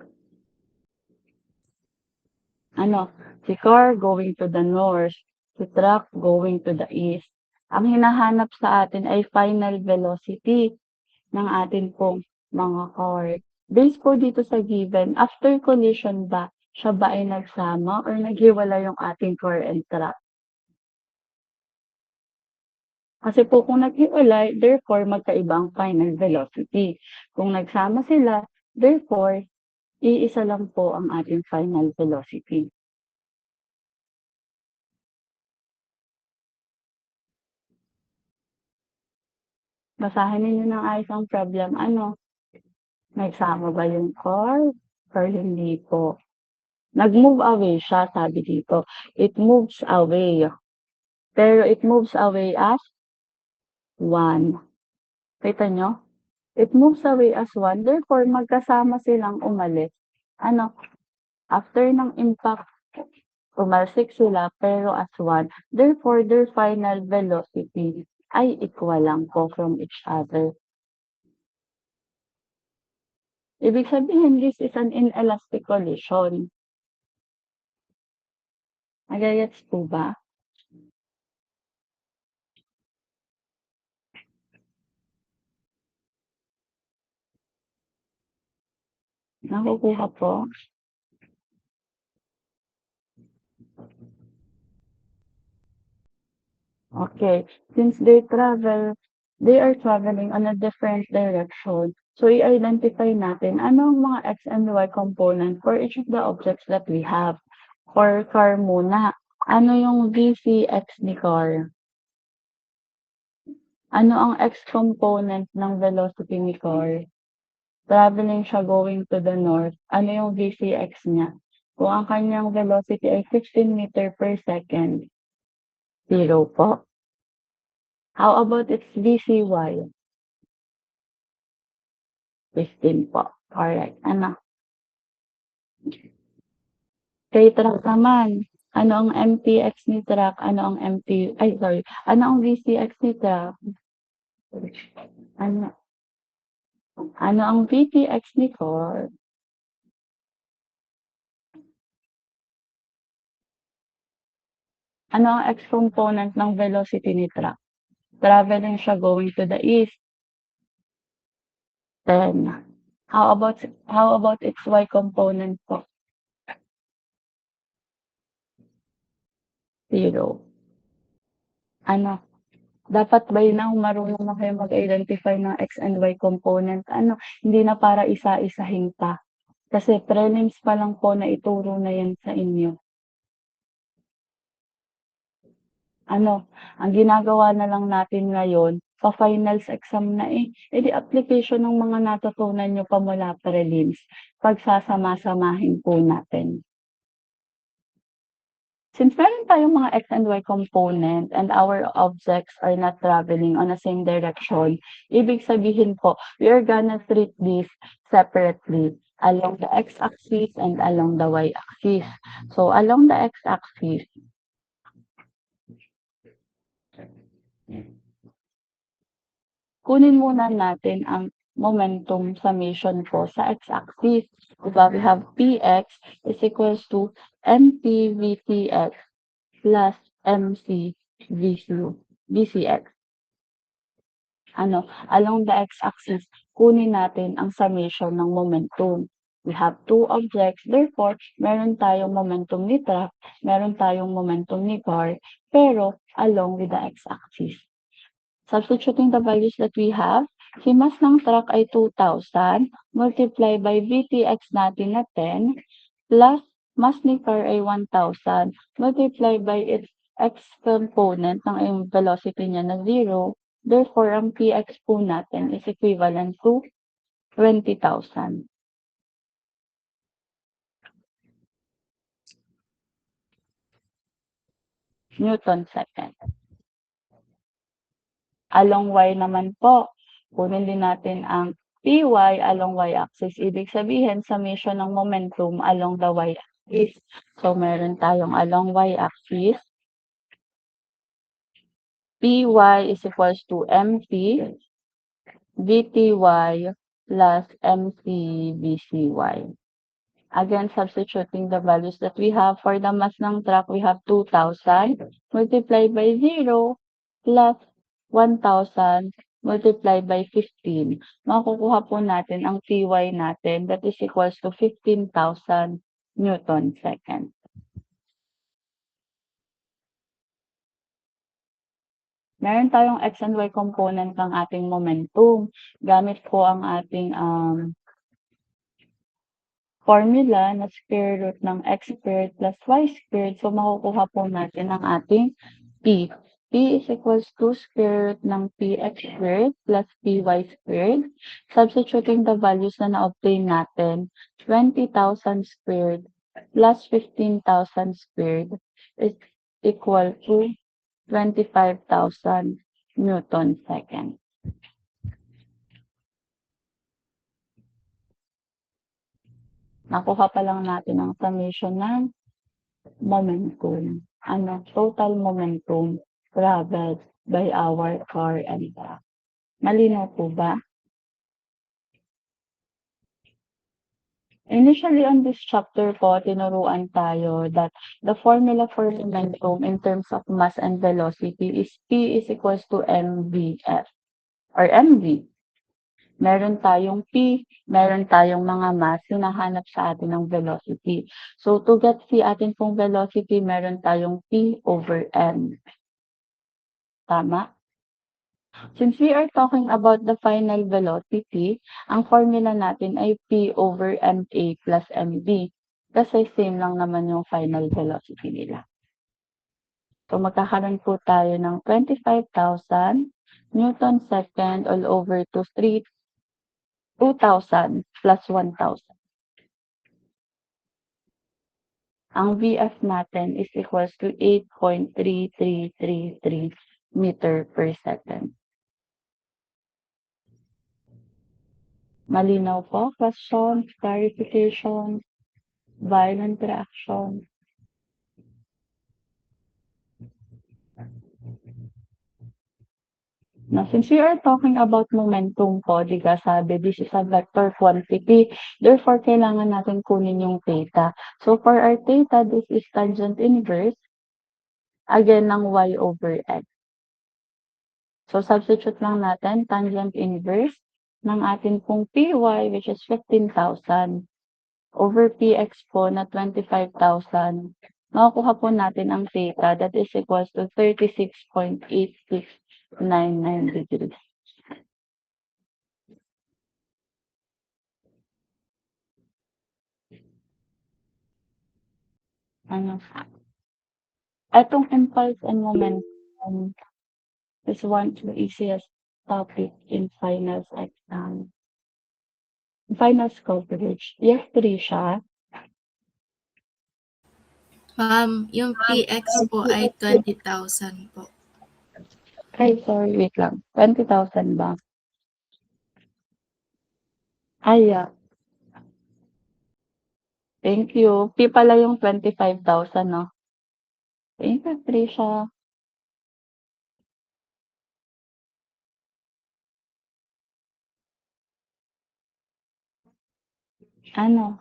Ano? Si car going to the north, si truck going to the east. Ang hinahanap sa atin ay final velocity ng atin pong mga car. Based po dito sa given, after collision ba, siya ba ay nagsama or naghiwala yung ating car and truck? Kasi po kung naghiwalay, therefore magkaiba ang final velocity. Kung nagsama sila, therefore, iisa lang po ang ating final velocity. Basahin ninyo ng ayos ang problem. Ano? Nagsama ba yung car or hindi po? Nag-move away siya, sabi dito. It moves away. Pero it moves away as 1. Kita nyo? It moves away as 1. Therefore, magkasama silang umalis. Ano? After ng impact, umalsik sila pero as 1. Therefore, their final velocity ay equal lang po from each other. Ibig sabihin, this is an inelastic collision. Nagagets po ba? Nakukuha po? Okay. Since they are traveling on a different direction. So, i-identify natin ano ang mga X and Y component for each of the objects that we have. For car muna, ano yung VCX ni car? Ano ang X component ng velocity ni car? Traveling siya going to the north. Ano yung VCX niya? Kung ang kanyang velocity ay 15 meter per second, 0 po. How about its VCY? 15 po. Correct. Ano? Kay truck naman, ano ang MTX ni truck? Ano ang ano ang VCX ni truck? Ano? Ano ang VTX ni car? Ano ang X component ng velocity ni truck? Traveling siya going to the east. 10. How about its Y component po? 0. Ano, dapat by now marunong na kayo mag-identify ng X and Y component. Ano, hindi na para isa-isahin pa. Kasi prelims pa lang po na ituro na yan sa inyo. Ano, ang ginagawa na lang natin ngayon, pa-finals exam na di application ng mga natutunan nyo pa mula prelims, pagsasama-samahin po natin. Since meron tayong mga X and Y component and our objects are not traveling on the same direction, ibig sabihin po, we are gonna treat this separately along the x-axis and along the y-axis. So, along the x-axis, kunin muna natin ang momentum summation po sa x-axis. Diba? We have px is equals to mp vtx plus mc vcx. Ano, along the x-axis, kunin natin ang summation ng momentum. We have two objects, therefore, meron tayong momentum ni truck, meron tayong momentum ni car, pero along with the x-axis. Substituting the values that we have, si mass ng truck ay 2,000, multiply by VTX natin na 10, plus mass ni car ay 1,000, multiply by its x component ng velocity niya na 0, therefore, ang PX po natin is equivalent to 20,000. Newton second. Along y naman po, kunin din natin ang py along y-axis. Ibig sabihin, summation ng momentum along the y-axis. So, meron tayong along y-axis. Py is equals to mp vty plus mc vcy. Again, substituting the values that we have for the mass ng truck, we have 2,000 multiplied by 0 plus 1,000 multiplied by 15. Makukuha po natin ang Py natin that is equals to 15,000 Newton second. Meron tayong X and Y component ng ating momentum. Gamit po ang ating formula na square root ng x squared plus y squared. So, makukuha po natin ang ating p. P is equals to square root ng px squared plus py squared. Substituting the values na na-obtain natin, 20,000 squared plus 15,000 squared is equal to 25,000 Newton second. Nakuha pa lang natin ang summation ng momentum. Ano, total momentum traveled by our car and truck. Malinaw po ba? Initially on this chapter po, tinuruan tayo that the formula for momentum in terms of mass and velocity is P is equals to mvf or mv. Meron tayong P, meron tayong mga mass, hinahanap sa atin ng velocity. So, to get si atin pong velocity, meron tayong P over M. Tama? Since we are talking about the final velocity, ang formula natin ay P over MA plus MB. Kasi same lang naman yung final velocity nila. So, magkakaroon po tayo ng 25,000 Newton second all over to 2,000 plus 1,000. Ang VF natin is equals to 8.3333 meter per second. Malinaw po? Questions, clarification, violent reaction. Now, since we are talking about momentum po, di ka sabi, this is a vector quantity. Therefore, kailangan natin kunin yung theta. So, for our theta, this is tangent inverse, again, ng y over x. So, substitute lang natin tangent inverse ng atin pong py, which is 15,000, over px po na 25,000 makukuha po natin ang theta that is equals to 36.8699 degrees. Ano? Etong impulse and momentum is one of the easiest topic in finance exam. Finance coverage. Yes, Trisha. Ma'am, yung PX po ay 20,000 po. Ay, sorry, wait lang. 20,000 ba? Ay, yeah. Thank you. P pala yung 25,000, no? Thank you, Trisha. Ano?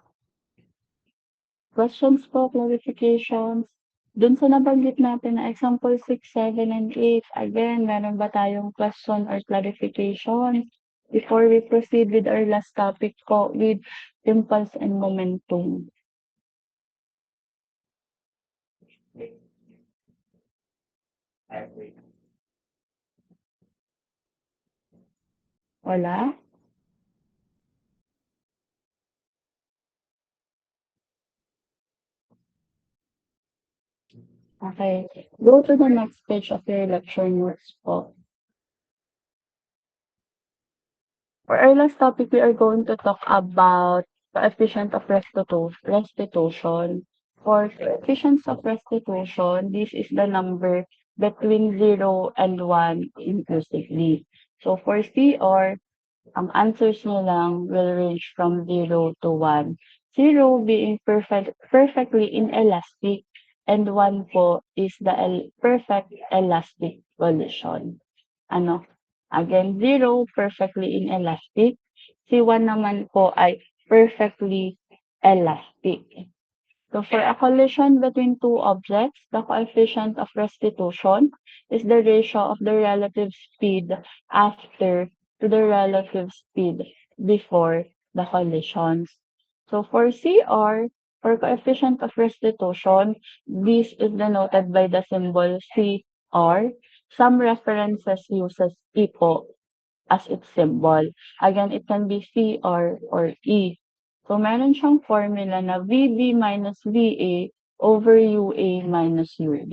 Questions po, clarifications. Dun sa nabanggit natin na example 6, 7, and 8, again, meron ba tayong question or clarification before we proceed with our last topic po with impulse and momentum? Wala? Okay. Go to the next page of your lecture notes po. For our last topic, we are going to talk about coefficient of restitution. For coefficients of restitution, this is the number between 0 and 1 inclusively. So for CR, ang answers nyo lang will range from 0 to 1. 0 being perfectly inelastic, and 1 po is the perfect elastic collision. Ano? Again, 0 perfectly inelastic. Si 1 naman po ay perfectly elastic. So for a collision between two objects, the coefficient of restitution is the ratio of the relative speed after to the relative speed before the collisions. So for CR, for coefficient of restitution, this is denoted by the symbol CR. Some references uses E po as its symbol. Again, it can be CR or E. So, meron siyang formula na VB minus VA over UA minus UB.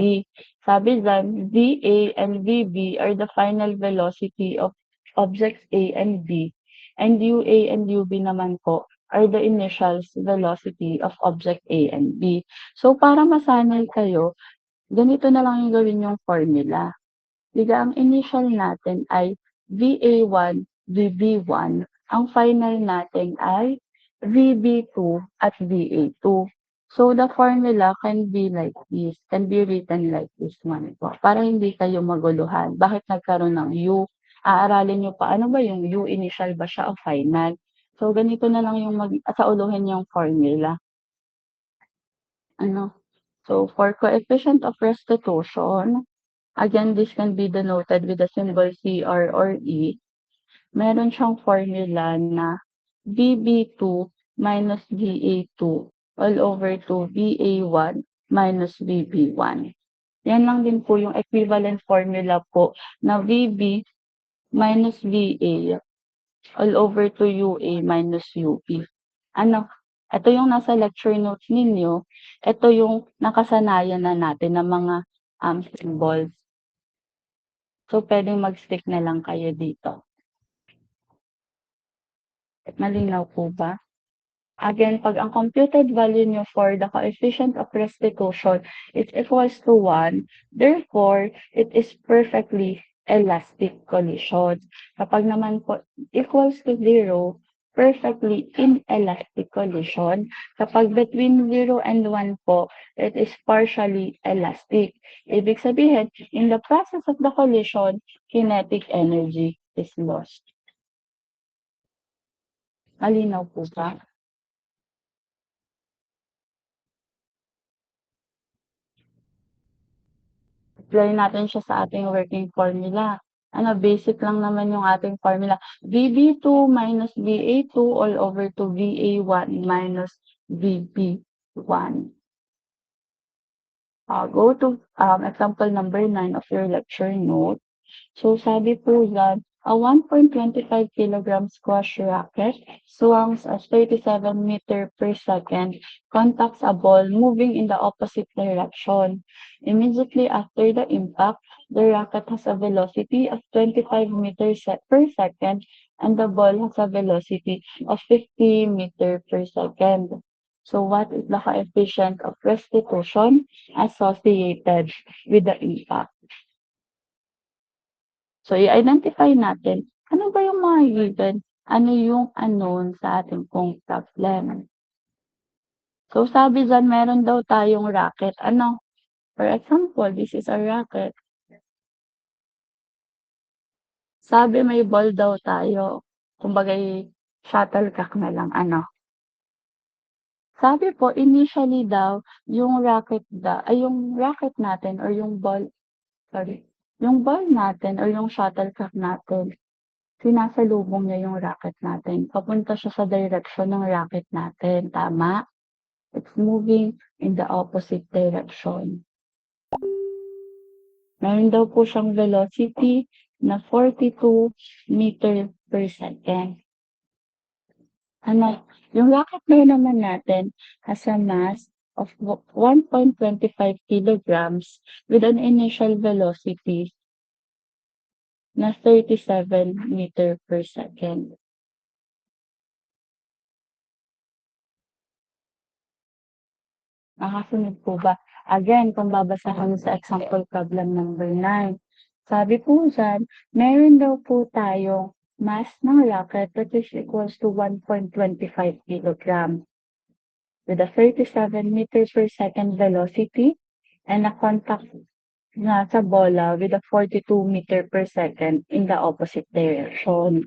Sabi dyan, VA and VB are the final velocity of objects A and B, and UA and UB naman po are the initial velocity of object A and B. So, para masanay kayo, ganito na lang yung gawin yung formula. Diga ang initial natin ay VA1, VB1. Ang final natin ay VB2 at VA2. So, the formula can be like this, can be written like this one po, para hindi kayo maguluhan. Bakit nagkaroon ng U? Aaralin nyo pa, ano ba yung U? Initial ba siya o final? So, ganito na lang yung sauluhin yung formula. Ano? So, for coefficient of restitution, again, this can be denoted with the symbol CR or E. Meron siyang formula na VB2 minus VA2 all over to VA1 minus VB1. Yan lang din po yung equivalent formula po na VB minus VA all over to UA minus UP. Ano? Ito yung nasa lecture notes ninyo. Ito yung nakasanayan na natin ng mga symbols. So, pwedeng mag-stick na lang kayo dito. Malinaw po ba? Again, pag ang computed value nyo for the coefficient of restitution is equals to 1, therefore, it is perfectly elastic collision. Kapag naman po equals to 0, perfectly inelastic collision. Kapag between 0 and 1 po, it is partially elastic. Ibig sabihin, in the process of the collision, kinetic energy is lost. Malinaw po ba? Apply natin siya sa ating working formula. Ano, basic lang naman yung ating formula. VB2 minus VA2 all over to VA1 minus VB1. Go to example number 9 of your lecture note. So sabi po dyan, a 1.25 kilogram squash racket swings at 37 meter per second, contacts a ball moving in the opposite direction. Immediately after the impact, the racket has a velocity of 25 meters per second and the ball has a velocity of 50 meter per second. So what is the coefficient of restitution associated with the impact? So, i-identify natin, ano ba yung mga given, ano yung unknown sa ating pong problem. So, sabi dyan, meron daw tayong racket. Ano? For example, this is a racket. Sabi may ball daw tayo. Kumbaga, shuttlecock na lang. Ano? Sabi po, initially daw, yung racket natin or yung ball natin or yung shuttlecock natin, sinasalubong niya yung racket natin. Papunta siya sa direction ng racket natin. Tama? It's moving in the opposite direction. Meron daw po siyang velocity na 42 meter per second. Ano? Yung rocket naman natin has a mass of 1.25 kilograms with an initial velocity na 37 meter per second. Nakasunod po ba? Again, kung babasahin sa example problem number 9. Sabi po dyan, meron daw po tayong mass ng rocket that is equals to 1.25 kilogram with a 37 meters per second velocity and a contact na sa bola with a 42 meter per second in the opposite direction.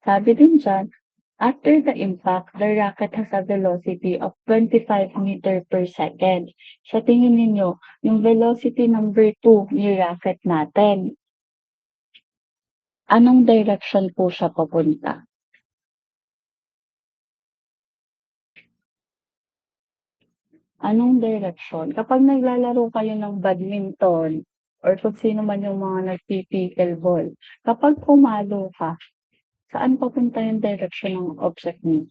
Sabi din dyan, after the impact, the rocket has a velocity of 25 meter per second. Sa tingin ninyo, yung velocity number 2 ni rocket natin, anong direction po siya papunta? Anong direction? Kapag naglalaro kayo ng badminton or kung sino man yung mga nagpipickleball, kapag pumalo ka, saan papunta yung direction ng object niyo?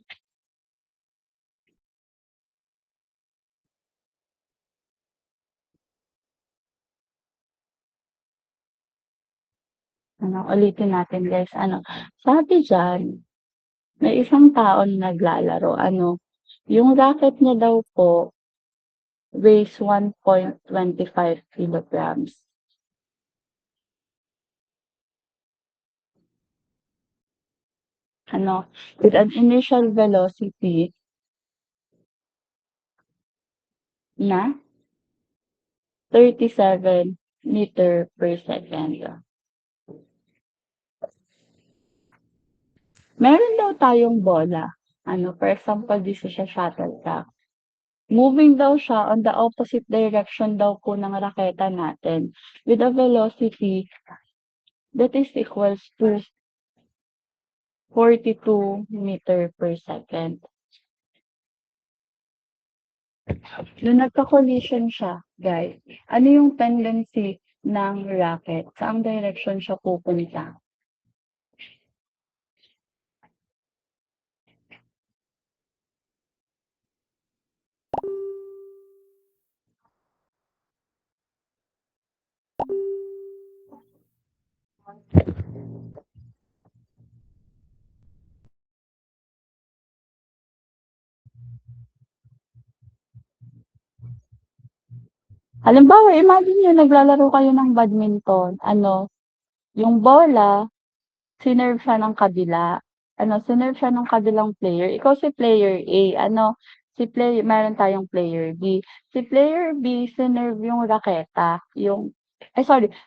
Ulitin natin guys. Sabi dyan, may isang taon naglalaro. Yung racket niya daw po weighs 1.25 kilograms. With an initial velocity na 37 meter per second. Meron daw tayong bola. For example, this is a shuttlecock. Moving daw siya on the opposite direction daw po ng raketa natin with a velocity that is equals to 42 meter per second. Nung nagka-collision siya, guys, ano yung tendency ng rocket? Saang direction siya pupunta? Halimbawa, imagine nyo naglalaro kayo ng badminton. Yung bola, sinerve siya ng kabila. Sinerve siya ng kabilang player. Ikaw si player A. Meron tayong player B. Si player B, sinerve yung raketa.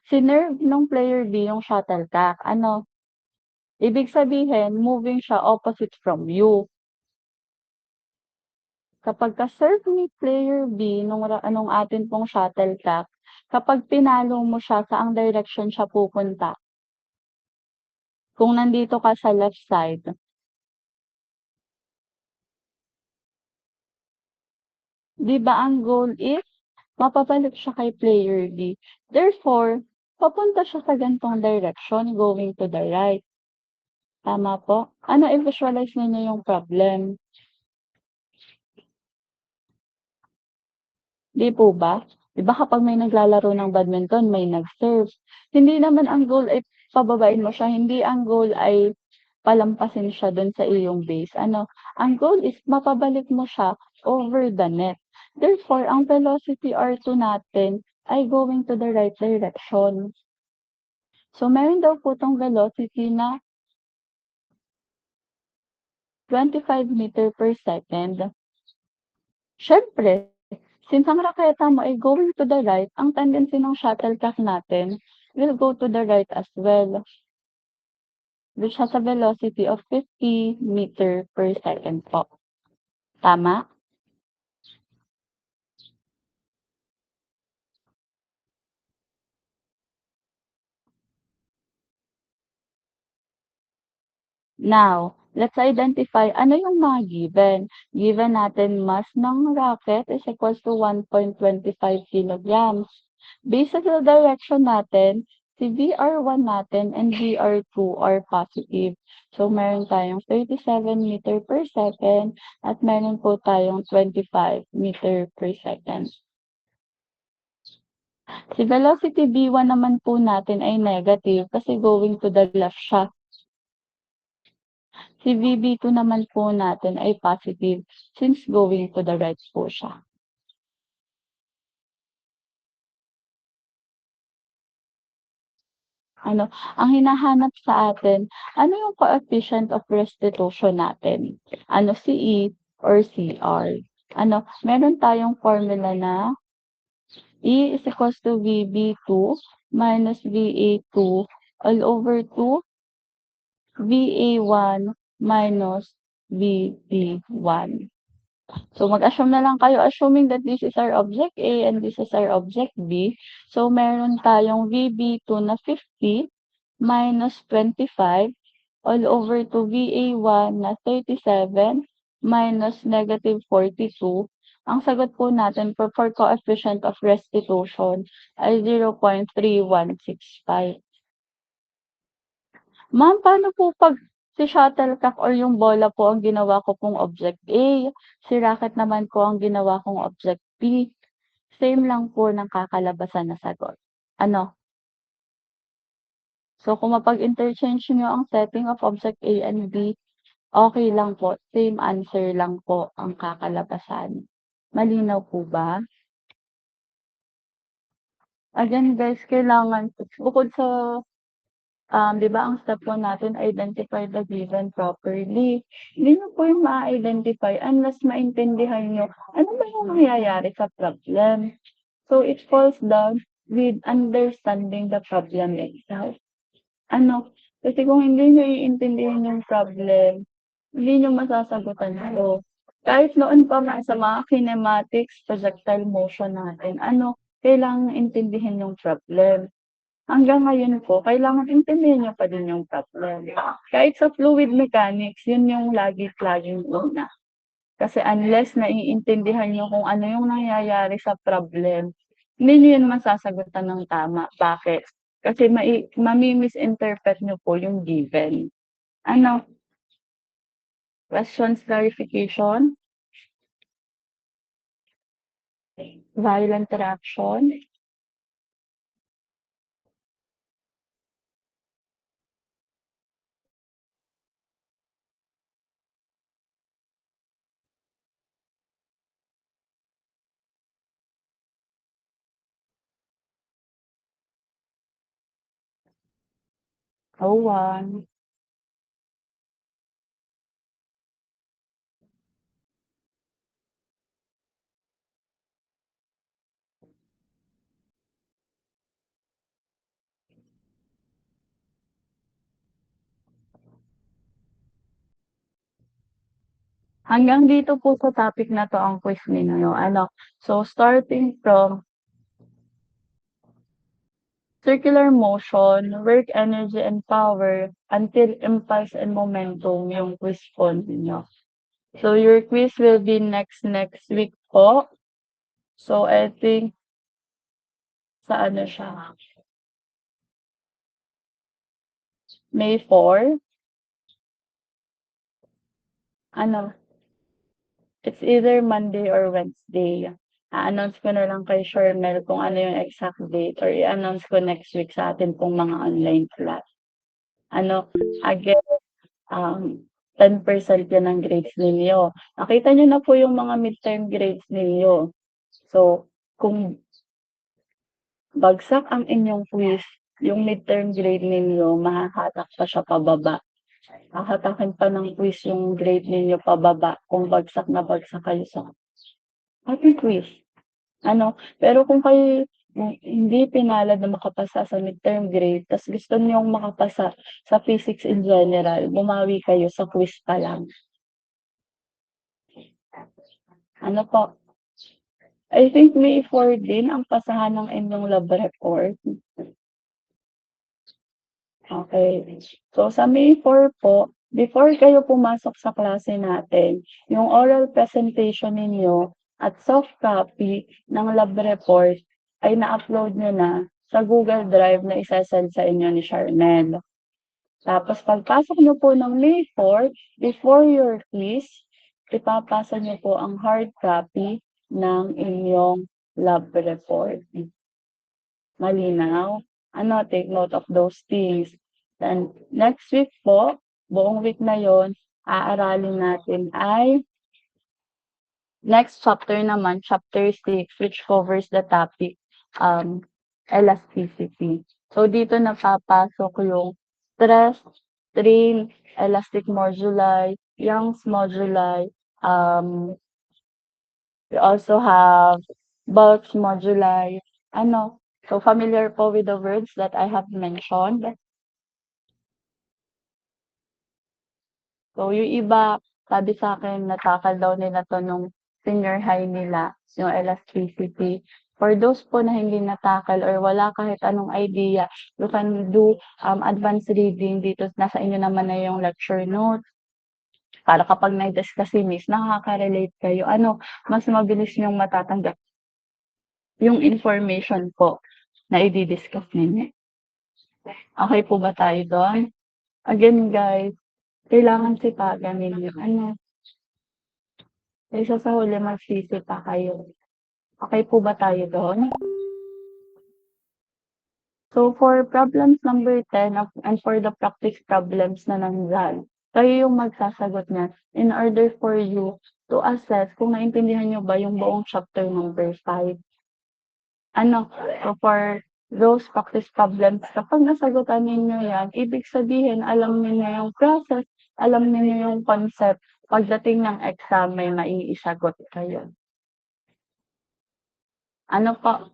Sinerve ng player B yung shuttlecock. Ibig sabihin, moving siya opposite from you. Kapag ka-serve ni player B nung atin pong shuttlecock, kapag pinalo mo siya, saang direction siya pupunta? Kung nandito ka sa left side. Di ba ang goal is, mapabalik siya kay player B. Therefore, papunta siya sa ganitong direction, going to the right. Tama po? Ano, i-visualize ninyo yung problem. Di po ba? Di ba kapag may naglalaro ng badminton, may nag-serve. Hindi naman ang goal ay pababain mo siya. Hindi ang goal ay palampasin siya dun sa iyong base. Ano, ang goal is mapabalik mo siya over the net. Therefore, ang velocity R2 natin ay going to the right direction. So, meron daw po tong velocity na 25 meter per second. Siyempre, since ang raketa mo ay going to the right, ang tendency ng shuttlecock natin will go to the right as well, which has a velocity of 50 meter per second po. Tama? Now, let's identify ano yung mga given. Given natin mass ng rocket is equals to 1.25 kilograms. Based sa direction natin, si VR1 natin and VR2 are positive. So, meron tayong 37 meter per second at meron po tayong 25 meter per second. Si velocity V1 naman po natin ay negative kasi going to the left siya. Si VB2 naman po natin ay positive since going to the right po siya. Ano, ang hinahanap sa atin, ano yung coefficient of restitution natin? Ano, CE or CR? Ano, meron tayong formula na E is equals to VB2 minus VA2 all over 2 VA1 minus VB1. So, mag-assume na lang kayo, assuming that this is our object A and this is our object B. So, meron tayong VB2 na 50 minus 25 all over to VA1 na 37 minus negative 42. Ang sagot po natin for coefficient of restitution ay 0.3165. Ma'am, paano po pag si shuttlecock or yung bola po ang ginawa ko pong object A, si racket naman po ang ginawa kong object B? Same lang po ng kakalabasan na sagot. Ano? So, kung mapag-interchange nyo ang setting of object A and B, okay lang po. Same answer lang po ang kakalabasan. Malinaw po ba? Again, guys, kailangan, bukod sa di ba ang step 1 natin, identify the given properly. Hindi nyo po yung ma-identify unless maintindihan nyo ano ba yung nangyayari sa problem. So, it falls down with understanding the problem itself. Ano? Kasi kung hindi nyo iintindihan yung problem, hindi nyo masasagutan ito. Kahit noon pa sa mga kinematics, projectile motion natin, ano, kailangan intindihin yung problem. Hanggang ngayon po, kailangan intindihin niyo pa din yung problem. Kahit sa fluid mechanics, yun yung laging una. Kasi unless naiintindihan niyo kung ano yung nangyayari sa problem, hindi niyo yun masasagutan ng tama. Bakit? Kasi mami-misinterpret niyo po yung given. Ano? Questions, clarification? Violent reaction? O1. Hanggang dito po sa topic na to ang quiz ninyo. Ano? So, starting from circular motion, work, energy, and power until impulse and momentum yung quiz po ninyo. So, your quiz will be next week po. So, I think sa ano siya, May 4. Ano, it's either Monday or Wednesday. A-announce ko na lang kay Shermel kung ano yung exact date or i-announce ko next week sa atin pong mga online class. Ano, again, 10% yan ng grades ninyo. Nakita niyo na po yung mga midterm grades ninyo. So, kung bagsak ang inyong quiz, yung midterm grade ninyo, mahahatak pa siya pababa. Hahatakin pa ng quiz yung grade ninyo pababa kung bagsak na bagsak kayo sa ating quiz. Ano, pero kung kayo hindi pinalad na makapasa sa midterm grade, tas gusto niyong makapasa sa physics in general, bumawi kayo sa quiz pa lang. Ano po? I think May 4 din ang pasahan ng inyong lab report. Okay. So sa May 4 po, before kayo pumasok sa klase natin, yung oral presentation ninyo at soft copy ng lab report ay na-upload nyo na sa Google Drive na isa-send sa inyo ni Charnel. Tapos pagpasok nyo po ng May 4, before your quiz, ipapasa nyo po ang hard copy ng inyong lab report. Malinaw? Ano, take note of those things. Then, next week po, buong week na yon, aaralin natin ay next chapter naman, chapter 6, which covers the topic, elasticity. So, dito napapasok yung stress, strain, elastic moduli, Young's moduli, we also have bulk moduli, ano, so familiar po with the words that I have mentioned. So, yung iba, sabi sa akin, natakal daw nila to nung senior high nila, yung elasticity. For those po na hindi natakal or wala kahit anong idea, you can do advanced reading dito. Nasa inyo naman na yung lecture notes. Para kapag na-discuss si Miss, nakaka-relate kayo. Ano, mas mabilis niyong matatanggap yung information po na i-discuss ninyo. Okay po ba tayo doon? Again, guys, kailangan sipagan ninyo. Ano, isa sa huli magsisipa kayo. Okay po ba tayo doon? So, for problems number 10 and for the practice problems na nandyan, kayo yung magsasagot niyan in order for you to assess kung naintindihan nyo ba yung buong chapter number 5. Ano, so for those practice problems, kapag nasagutan ninyo yan, ibig sabihin, alam niyo yung process, alam niyo yung concept, pagdating ng exam, may maiisagot kayo. Ano pa?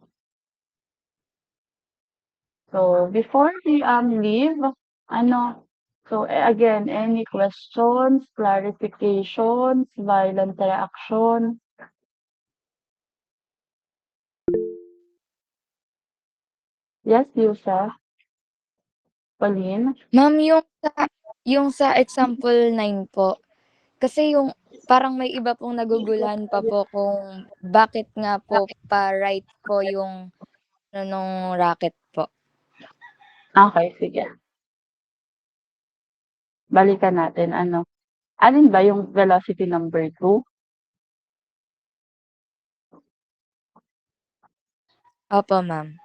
So, before we leave, ano, so again, any questions, clarifications, violent reaction? Yes, Yusuf? Pauline? Ma'am, yung sa example 9 po, kasi yung parang may iba pong naguguluhan pa po kung bakit nga po pa-right po yung nung racket po. Okay, sige. Balikan natin, ano. Alin ba yung velocity number 2? Opo, ma'am.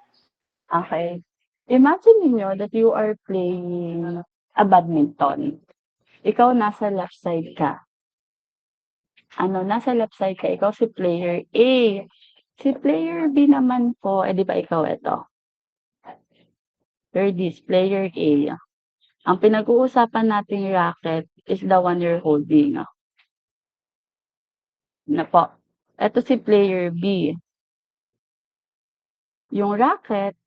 Okay. Imagine niyo that you are playing a badminton. Ikaw nasa left side ka. Ano, nasa left side ka, ikaw si player A. Si player B naman po, di ba ikaw ito? You're this, player A. Ang pinag-uusapan nating racket is the one you're holding. Na po. Ito si player B. Yung racket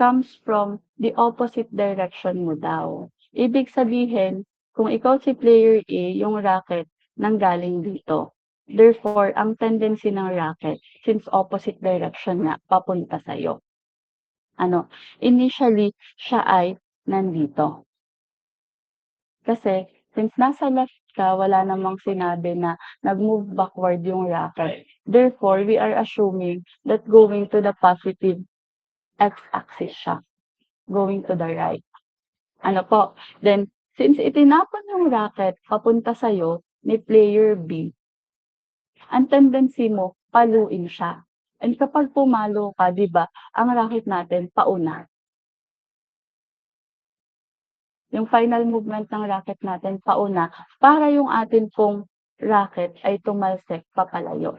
comes from the opposite direction mo daw. Ibig sabihin, kung ikaw si player A, yung racket nanggaling dito. Therefore, ang tendency ng racket, since opposite direction nga, papunta sa'yo. Ano, initially, siya ay nandito. Kasi, since nasa left ka, wala namang sinabi na nag-move backward yung racket. Therefore, we are assuming that going to the positive x-axis siya, going to the right. Ano po, then since itinapon yung racket papunta sa'yo ni player B, ang tendency mo paluin siya. And kapag pumalo ka, 'di ba, ang racket natin pauna. Yung final movement ng racket natin pauna para yung atin pong racket ay tumalsik papalayo.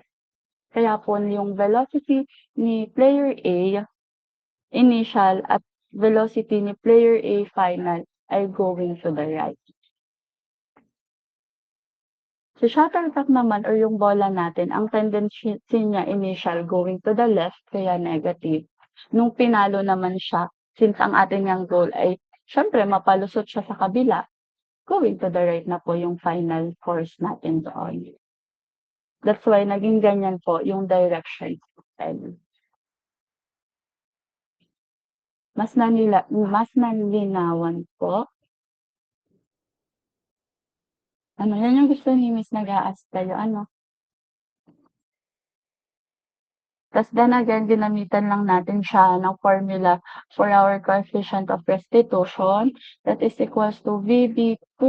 Kaya po yung velocity ni player A initial at velocity ni player A final ay going to the right. Sa shuttlecock naman or yung bola natin, ang tendency niya initial going to the left, kaya negative. Nung pinalo naman siya, since ang ating yung goal ay syempre mapalusot siya sa kabila, going to the right na po yung final course natin doon. That's why naging ganyan po yung direction natin. Mas nalinawan po. Ano, yan yung gusto ni Miss nag-a-ask kayo, ano? Tas then again, ginamitan lang natin siya ng formula for our coefficient of restitution that is equals to VB2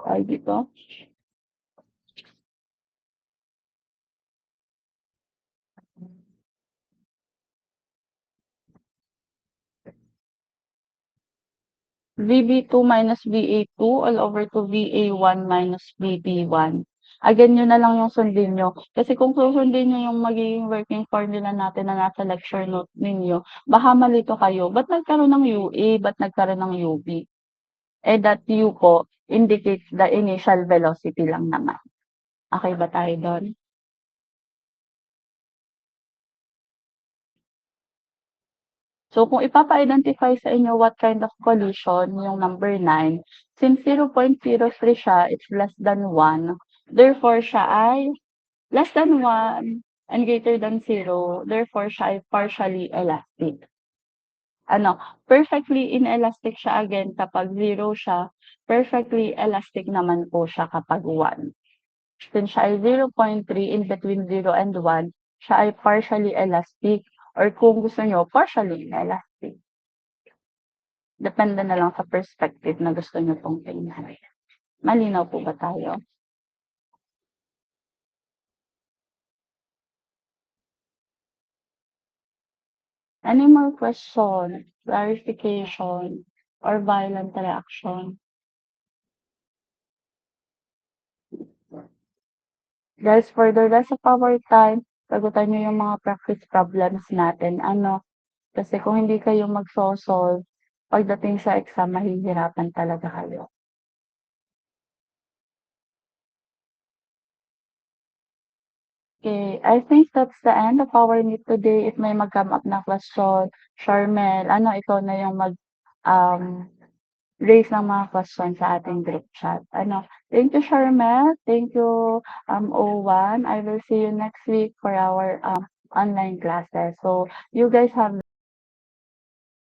ay dito. VB2 minus VA2 all over to VA1 minus VB1. Again, yun na lang yung sundin nyo. Kasi kung susundin nyo yung magiging working formula natin na nasa lecture note ninyo, baka malito kayo. Ba't nagkaroon ng UA? Ba't nagkaroon ng UB? Eh, that U po indicates the initial velocity lang naman. Okay ba tayo doon? So, kung ipapa-identify sa inyo what kind of collision yung number 9, since 0.03 siya, it's less than 1. Therefore, siya ay less than 1 and greater than 0. Therefore, siya ay partially elastic. Ano, perfectly inelastic siya again kapag 0 siya. Perfectly elastic naman po siya kapag 1. Since siya ay 0.3 in between 0 and 1, siya ay partially elastic. Or kung gusto nyo, partially inelastic. Depende na lang sa perspective na gusto nyo pong tingnan. Malinaw po ba tayo? Any more question, clarification, or violent reaction? Guys, for the rest of our time, sagutan nyo yung mga practice problems natin. Ano? Kasi kung hindi kayo magsosolve, pagdating sa exam, mahihirapan talaga kayo. Okay, I think that's the end of our meet today. If may mag-come up na question, Charmel, ano, ikaw na yung raise ng mga question sa ating group chat. Ano, thank you, Charmel. Thank you, O1. I will see you next week for our online classes. So, you guys have